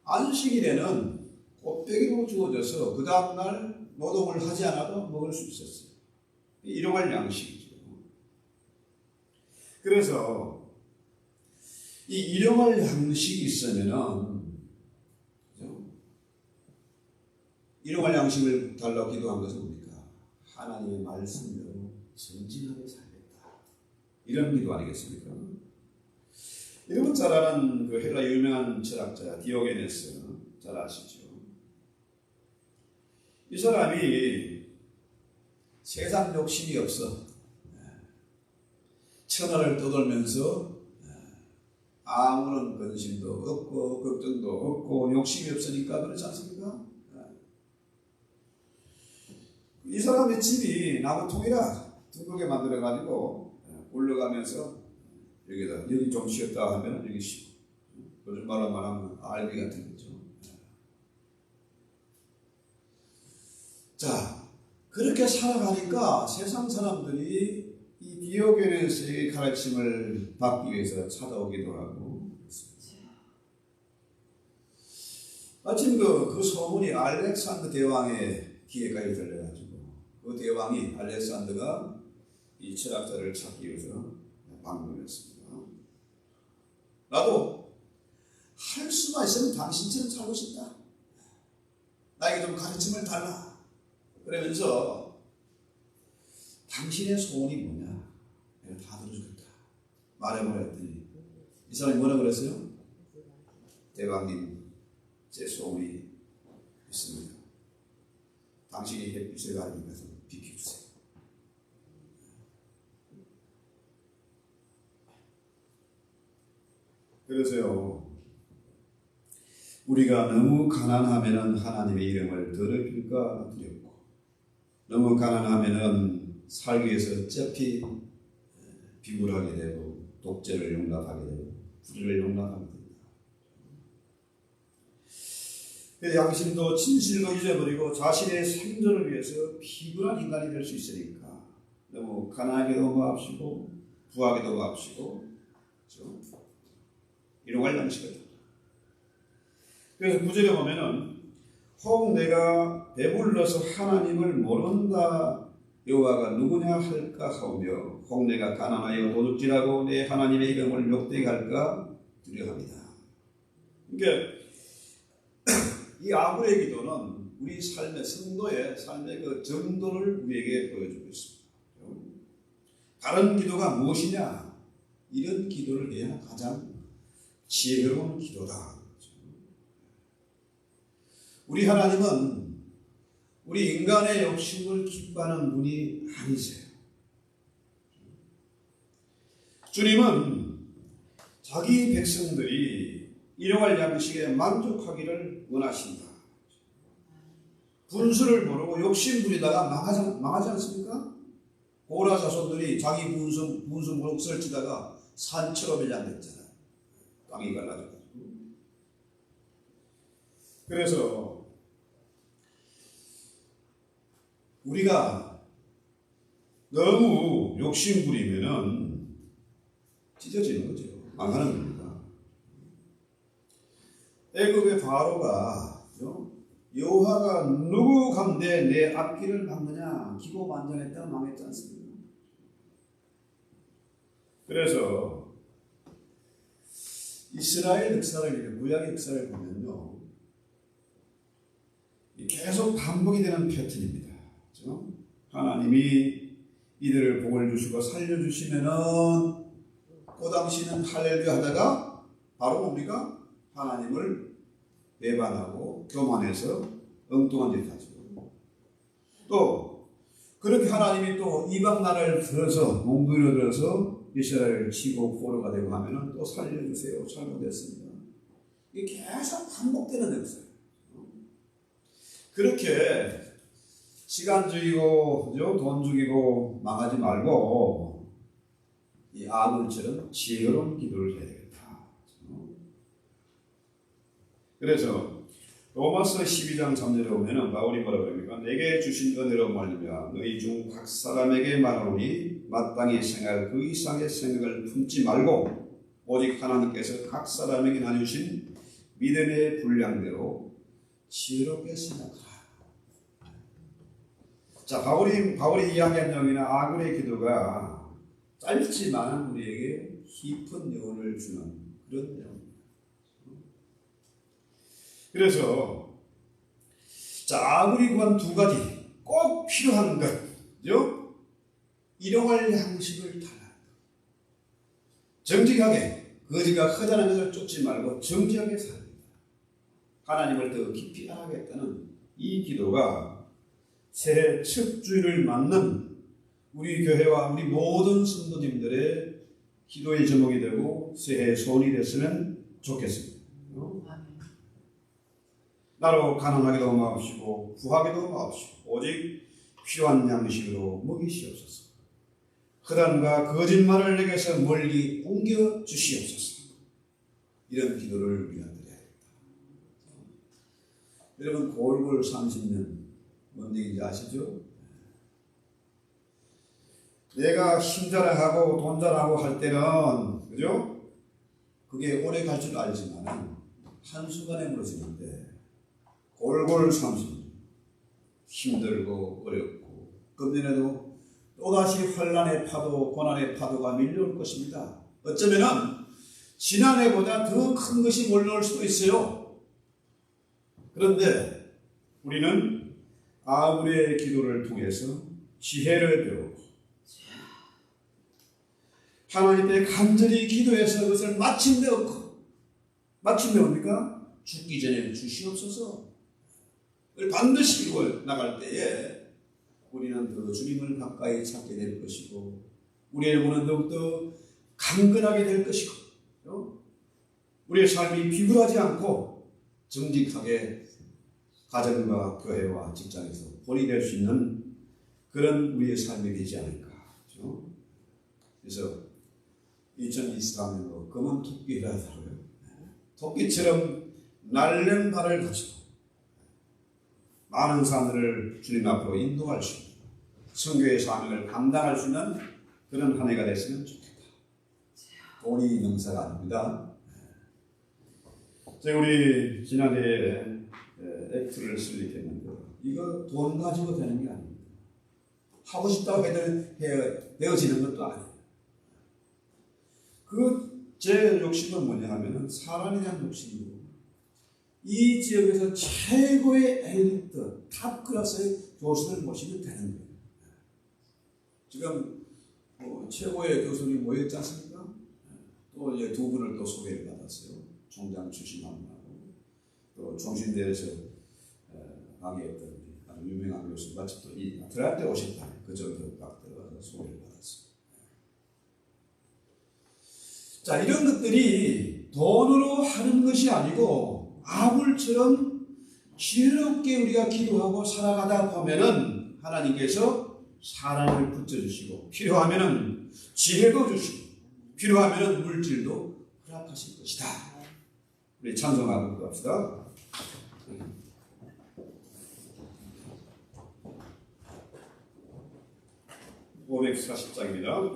Speaker 5: 안식일에는 곱빼기로 주어져서 그 다음날 노동을 하지 않아도 먹을 수 있었어요. 일용할 양식이죠. 그래서 이 일용할 양식이 있으면은, 그죠? 일용할 양식을 달라고 기도한 것은 뭡니까? 하나님의 말씀대로 전진하게 살겠다. 이런 기도 아니겠습니까? 여러분 잘 아는 그 헬라 유명한 철학자 디오게네스 잘 아시죠? 이 사람이 세상 욕심이 없어. 천하를 떠돌면서 아무런 근심도 없고 걱정도 없고 욕심이 없으니까 그렇지 않습니까? 이 사람의 집이 나무통이라 둥글게 만들어가지고 올라가면서 여기 좀 쉬었다 하면 여기 쉬고, 요즘 말로 말하면 알비 같은 거죠. 자, 그렇게 살아가니까 세상 사람들이 이 디오게네스의 가르침을 받기 위해서 찾아오기도 하고 그렇습니다. 마침 그 소문이 알렉산더 대왕의 귀에까지 들려가지고 그 대왕이 알렉산더가 이 철학자를 찾기 위해서 방문했습니다. 나도 할 수만 있으면 당신처럼 살고 싶다. 나에게 좀 가르침을 달라. 그러면서 당신의 소원이 뭐냐? 내가 다 들어주겠다. 말해보라 했더니 이 사람이 뭐라 그랬어요? 대왕님, 제 소원이 있습니다. 당신이 햇빛을 가리는 것을 비켜주세요. 그래서요, 우리가 너무 가난하면 하나님의 이름을 더럽힐까 두렵고, 너무 가난하면 살기 위해서 어차피 비굴하게 되고 독재를 용납하게 되고 불의를 용납하게 됩니다. 양심도 진실도 잊어버리고 자신의 생존을 위해서 비굴한 인간이 될 수 있으니까 너무 가난하게도 마옵시고 부하게도 마옵시고, 그렇죠? 일용할 양식을. 그래서 9절에 보면은 혹 내가 배불러서 하나님을 모른다 여호와가 누구냐 할까 하오며 혹 내가 가난하여 도둑질하고 내 하나님의 이름을 욕되게 할까 두려워합니다. 그러니까 이 아굴의 기도는 우리 삶의 성도의 삶의 그 정도를 우리에게 보여주고 있습니다. 다른 기도가 무엇이냐? 이런 기도를 해야 가장 지혜로운 기도다. 우리 하나님은 우리 인간의 욕심을 기뻐하는 분이 아니세요. 주님은 자기 백성들이 일용할 양식에 만족하기를 원하신다. 분수를 모르고 욕심 부리다가 망하지 않습니까? 고라 자손들이 자기 분수 모르고 설치다가 산처럼 일양됐잖아요. 땅이 갈라져가지고. 그래서 우리가 너무 욕심 부리면은 찢어지는 거죠. 망하는 겁니다. 애굽의 바로가 여호와가 누구 가운데 내 앞길을 막느냐 기고만장했다가 망했지 않습니까? 그래서 이스라엘 역사를 구약 역사를 보면요 계속 반복이 되는 패턴입니다. 그렇죠? 하나님이 이들을 복을 주시고 살려주시면은 그 당시는 할렐루야 하다가 바로 뭡니까? 하나님을 배반하고 교만해서 엉뚱한 짓 하죠. 또 그렇게 하나님이 또 이방 나라를 들어서 몽둥이로 들어서 이스라엘을 치고 포로가 되고 하면은 또 살려주세요. 잘못했습니다. 이게 계속 반복되는 역사예요. 그렇게 시간 죽이고 돈 죽이고 망하지 말고 이 아굴처럼 지혜로운 기도를 해야 되겠다. 그래서 로마서 12장 3절에 보면 바울이 뭐라고 합니까? 내게 주신 은혜로 말미암아 너희 중 각 사람에게 말하노니 마땅히 생각할 그 이상의 생각을 품지 말고 오직 하나님께서 각 사람에게 나누신 믿음의 분량대로 지혜롭게 생각하라. 자, 바울이 이야기한 내용이나 아굴의 기도가 짧지만 우리에게 깊은 여운을 주는 그런 내용입니다. 그래서 자, 아굴이 구한 두 가지 꼭 필요한 것죠. 일용할 양식을 달라. 정직하게 거지가 허전한 것을 쫓지 말고 정직하게 살아야 하나님을 더 깊이 알아가겠다는 이 기도가 새해 첫 주일을 맞는 우리 교회와 우리 모든 성도님들의 기도의 제목이 되고 새해의 소원이 됐으면 좋겠습니다. 나로 가난하게도 마옵시고 부하게도 마옵시고 오직 필요한 양식으로 먹이시옵소서. 허단과 거짓말을 내게서 멀리 옮겨 주시옵소서. 이런 기도를 우리가 드려야겠다. 여러분 골골 30년 뭔 얘기인지 아시죠? 내가 힘자랑하고 돈자랑하고 할 때는 그죠? 그게 오래 갈 줄 알지만 한순간에 무너지는데 골골 30년 힘들고 어렵고 금년에도 또다시 환란의 파도, 고난의 파도가 밀려올 것입니다. 어쩌면은 지난해보다 더 큰 것이 몰려올 수도 있어요. 그런데 우리는 아굴의 기도를 통해서 지혜를 배우고 하나님께 간절히 기도해서 그것을 마침내 얻고 마침내 뭡니까? 죽기 전에 주시옵소서. 반드시 이루어 나갈 때에 우리는 더 주님을 가까이 찾게 될 것이고 우리의 영혼은 더욱더 강건하게 될 것이고 우리의 삶이 비굴하지 않고 정직하게 가정과 교회와 직장에서 본이 될 수 있는 그런 우리의 삶이 되지 않을까. 그렇죠? 그래서 2023년도 검은 토끼라 하더라고요. 토끼처럼 날른 발을 가지고 많은 사람들을 주님 앞으로 인도할 수 있는 선교의 사명을 감당할 수 있는 그런 한 해가 됐으면 좋겠다. 돈이 명사가 아닙니다. 우리 지난해에 액트를 설립했는데 이거 돈 가지고 되는 게 아닙니다. 하고 싶다고 되어지는 것도 아니에요. 제 욕심은 뭐냐 하면은 사람에 대한 욕심이고 이 지역에서 최고의 엘리트, 탑 클래스의 교수를 모시면 되는 거예요. 지금 최고의 교수님이 모였지 않습니까? 또 이제 두 분을 또 소개를 받았어요. 총장 출신 한 분하고 또 종신대에서 강의했던 아주 유명한 교수 마치 또 이 아틀란타에 오셨다. 그저 딱 들어가서 소개를 받았어요. 자, 이런 것들이 돈으로 하는 것이 아니고 아굴처럼 지혜롭게 우리가 기도하고 살아가다 보면은 하나님께서 사랑을 붙여주시고 필요하면은 지혜도 주시고 필요하면은 물질도 허락하실 것이다. 우리 찬송하고 갑시다. 540장입니다.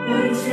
Speaker 6: 주의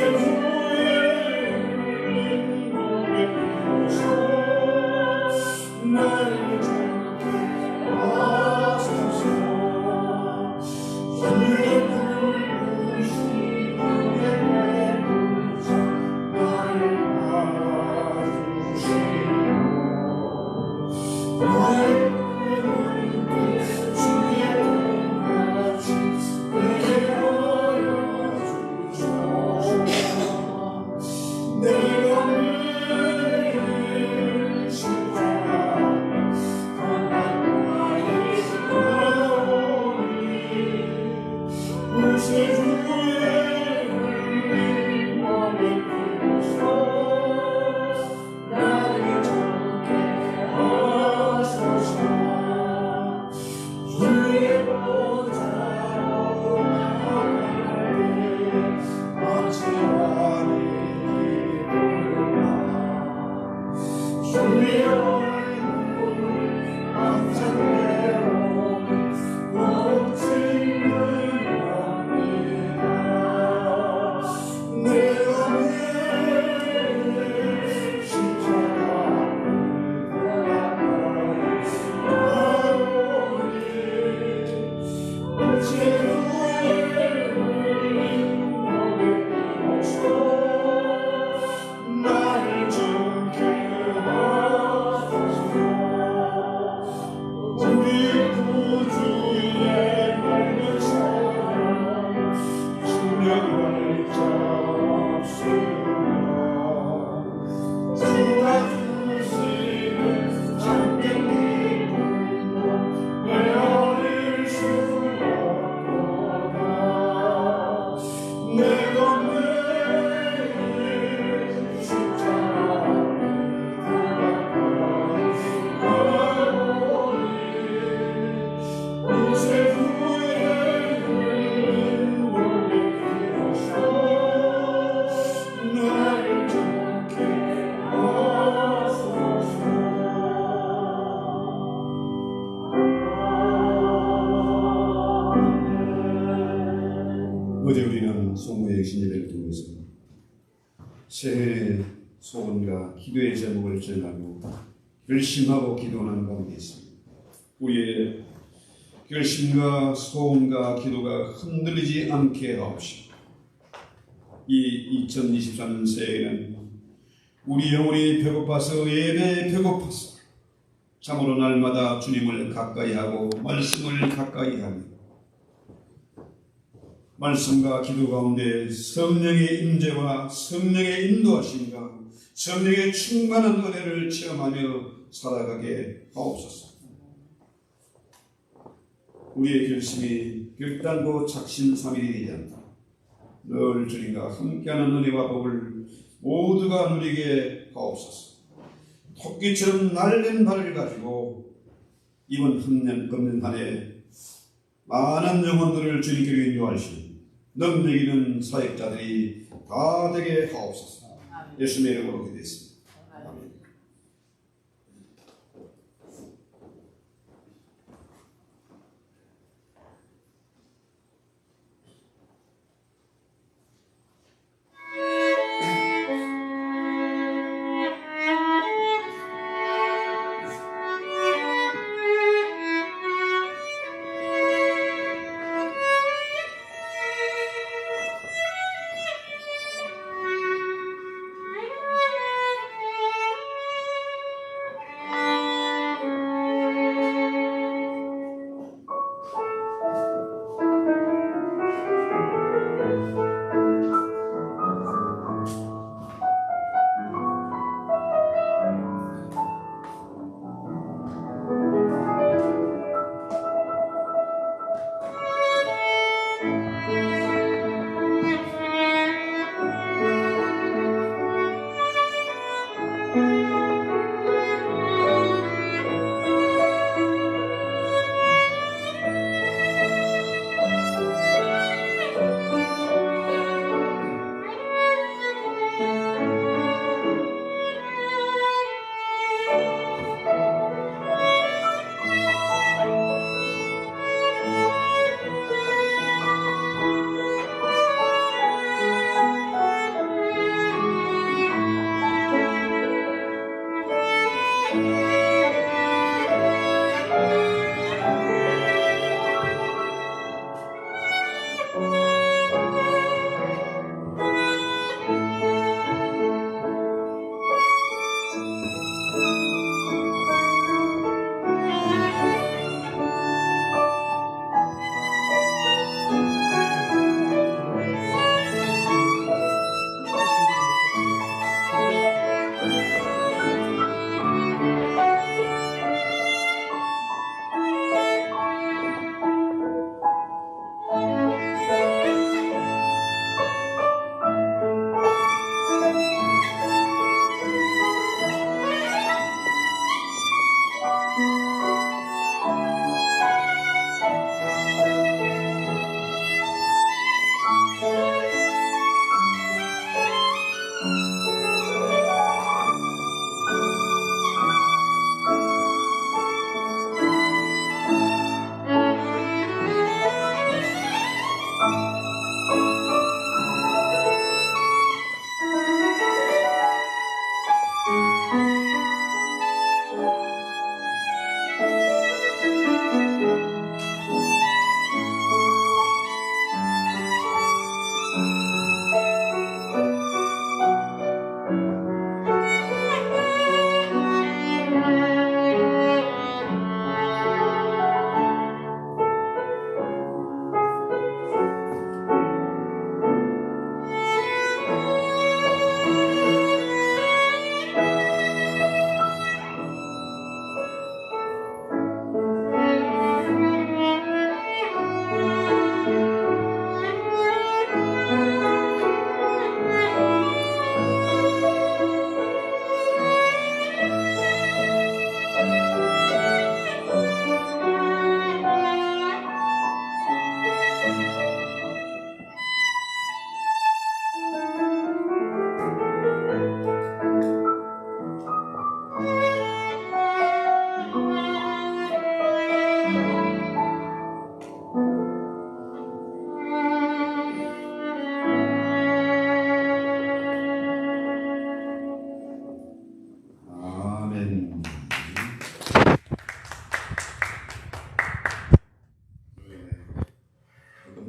Speaker 5: 새해 소원과 기도의 제목을 정하고 결심하고 기도하는 가운데 있습니다. 우리의 결심과 소원과 기도가 흔들리지 않게 하옵시고 이 2023년 새해에는 우리 영혼이 배고파서 예배에 배고파서 참으로 날마다 주님을 가까이 하고 말씀을 가까이 하며 말씀과 기도 가운데 성령의 임재와 성령의 인도하심과 성령의 충만한 은혜를 체험하며 살아가게 하옵소서. 우리의 결심이 결단코 작심삼일이 되지 않다. 늘 주님과 함께하는 은혜와 복을 모두가 누리게 하옵소서. 토끼처럼 날린 발을 가지고 이번 금년 한 해 많은 영혼들을 주님께로 인도하시는 넘기는 사역자들이 다 되게 하옵소서. 예수님의 이름으로 기도했습니다. 아멘.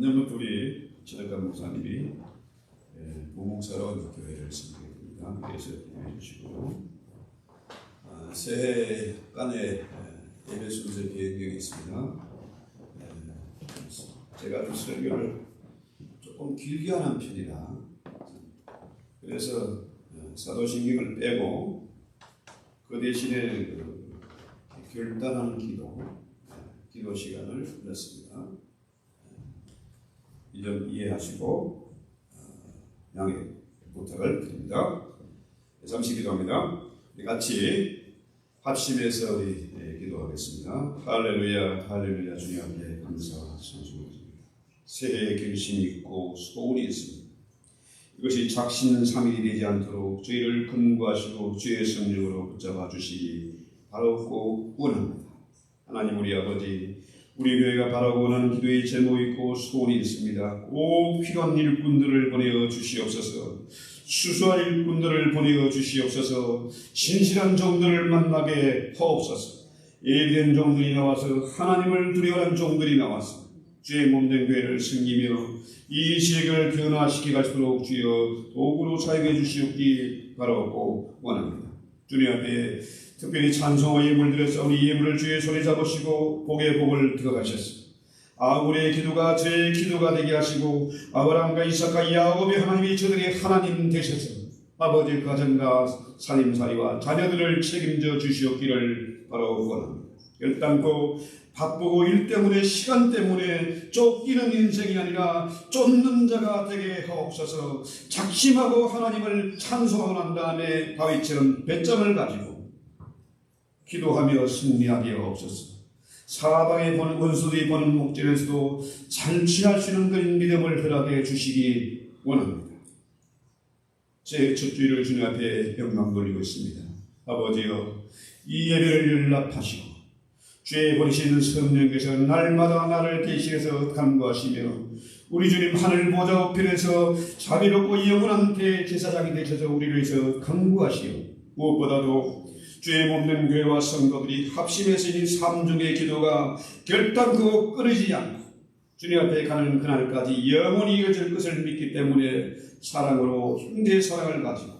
Speaker 5: 3년부터 우리 최덕관 목사님이 무목사로 교회를 섬기게 됩니다. 그래서 기도해 주시고 새해 간에 예배 순서 변경이 있습니다. 제가 좀 설교를 조금 길게 하는 편이라 그래서 사도신경을 빼고 그 대신에 결단하는 기도 시간을 넣습니다. 이 점 이해하시고 양해 부탁을 드립니다. 잠시 기도합니다. 우리 같이 합심해서 우리 기도하겠습니다. 할렐루야 할렐루야 주님 앞에 감사 찬송합니다. 새해의 결심이 있고 소원이 있습니다. 이것이 작심삼일이 되지 않도록 저희를 근구하시고 주의 성령으로 붙잡아 주시기 바라고 원합니다. 하나님 우리 아버지, 우리 교회가 바라고 원하는 기도의 제목이 있고 소원이 있습니다. 꼭 필요한 일꾼들을 보내어 주시옵소서. 수수한 일꾼들을 보내어 주시옵소서. 신실한 종들을 만나게 하옵소서. 예비된 종들이 나와서 하나님을 두려워하는 종들이 나와서 주의 몸된 교회를 섬기며 이 지역을 변화시켜 갈수록 주여 도구로 사용해 주시옵기 바라고 원합니다. 주님 앞에 특별히 찬송과 예물을 드렸사오니 이 예물을 주의 손에 잡으시고 복의 복을 들어가셨습니다. 아브라함의 기도가 저의 기도가 되게 하시고 아브라함과 이삭과 야곱의 하나님이 저들의 하나님 되셔서 아버지 가정과 살림살이와 자녀들을 책임져 주시옵기를 바라고 원합니다. 결단코 바쁘고 일 때문에 시간 때문에 쫓기는 인생이 아니라 쫓는 자가 되게 하옵소서. 작심하고 하나님을 찬송하고 난 다음에 다윗처럼 배점을 가지고 기도하며 승리하게 하옵소서. 사방에 보는 원수들이 보는 목전에서도 잘 취할 수 있는 그런 믿음을 허락해 주시기 원합니다. 제 첫 주일을 주님 앞에 영광 돌리고 있습니다. 아버지여 이 예배를 연락하시고 주의 버리신 성령께서 날마다 나를 대신해서 간구하시며 우리 주님 하늘 보좌 우편에서 자비롭고 영원한 대제사장이 되셔서 우리를 위해서 간구하시오. 무엇보다도 주의 몸된 교회와 성도들이 합심해서 이 삼중의 기도가 결단코 끊이지 않고 주님 앞에 가는 그날까지 영원히 이어질 것을 믿기 때문에 사랑으로 형제의 사랑을 가지고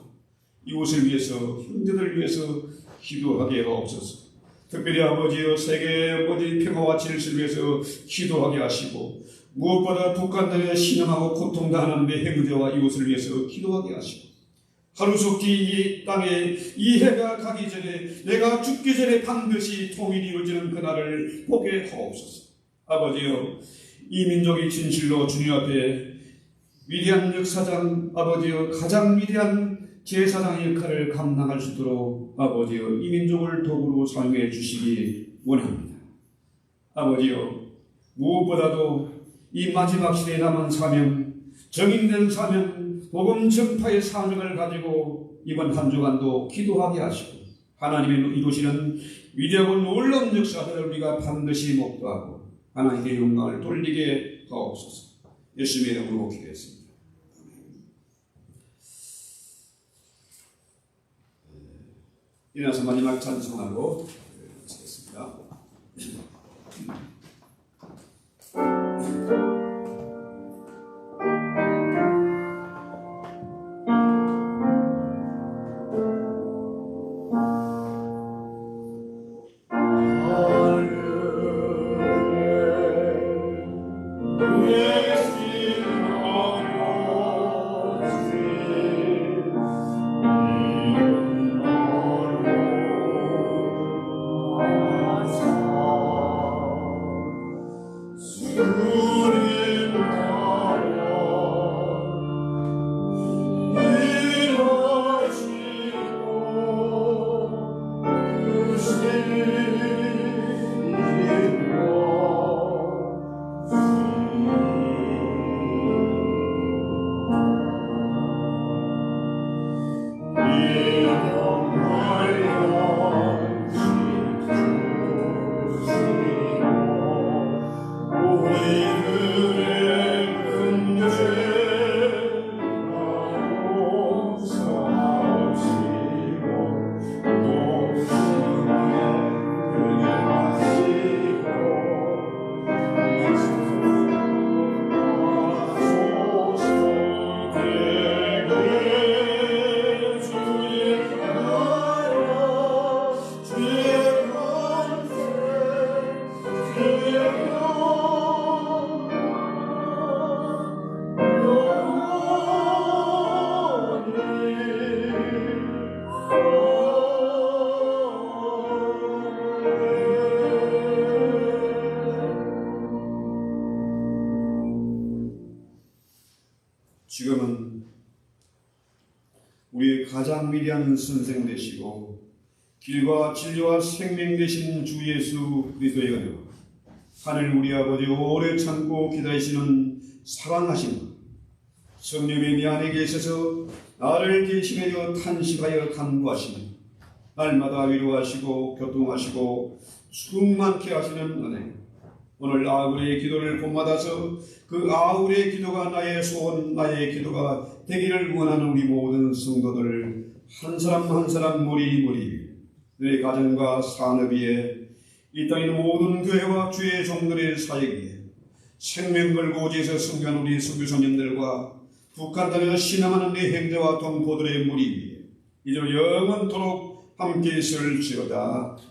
Speaker 5: 이웃을 위해서 형제들을 위해서 기도하게 하옵소서. 특별히 아버지여 세계 아버지 평화와 질서를 위해서 기도하게 하시고 무엇보다 북한들의 신음하고 고통당하는 형제와 이웃을 위해서 기도하게 하시고 하루속히 이 땅에 이 해가 가기 전에 내가 죽기 전에 반드시 통일이 이루어지는 그날을 보게 하옵소서. 아버지여 이 민족이 진실로 주님 앞에 위대한 역사장 아버지여 가장 위대한 제사장의 역할을 감당할 수 있도록 아버지여 이 민족을 도구로 사용해 주시기 원합니다. 아버지여 무엇보다도 이 마지막 시대에 남은 사명, 정인된 사명, 복음 전파의 사명을 가지고 이번 한 주간도 기도하게 하시고 하나님의 이루시는 위대하고 놀라운 역사들을 우리가 반드시 목도하고 하나님의 영광을 돌리게 하옵소서. 예수님의 이름으로 기도했습니다. 일어나서 마지막 찬송하고 마치겠습니다. 가장 위대한 선생 되시고 길과 진리와 생명 되신 주 예수 그리스도의 은혜와 하늘 우리 아버지 오래 참고 기다리시는 사랑하심 성령의 내 안에 계셔서 나를 대신하여 탄식하여 간구하시며 날마다 위로하시고 교통하시고 충만케 하시는 은혜 오늘 아우리의 기도를 본받아서 그 아우리의 기도가 나의 소원 나의 기도가 되기를 원하는 우리 모든 성도들 한 사람 한 사람 무리무리 내 가정과 산업 위에 이 땅의 모든 교회와 주의 종들의 사역 위에 생명 걸고 오지에서 승리한 우리 선교사님들과 북한 땅에서 신앙하는 내 형제와 동포들의 무리 위에 이제 영원토록 함께 있을지어다.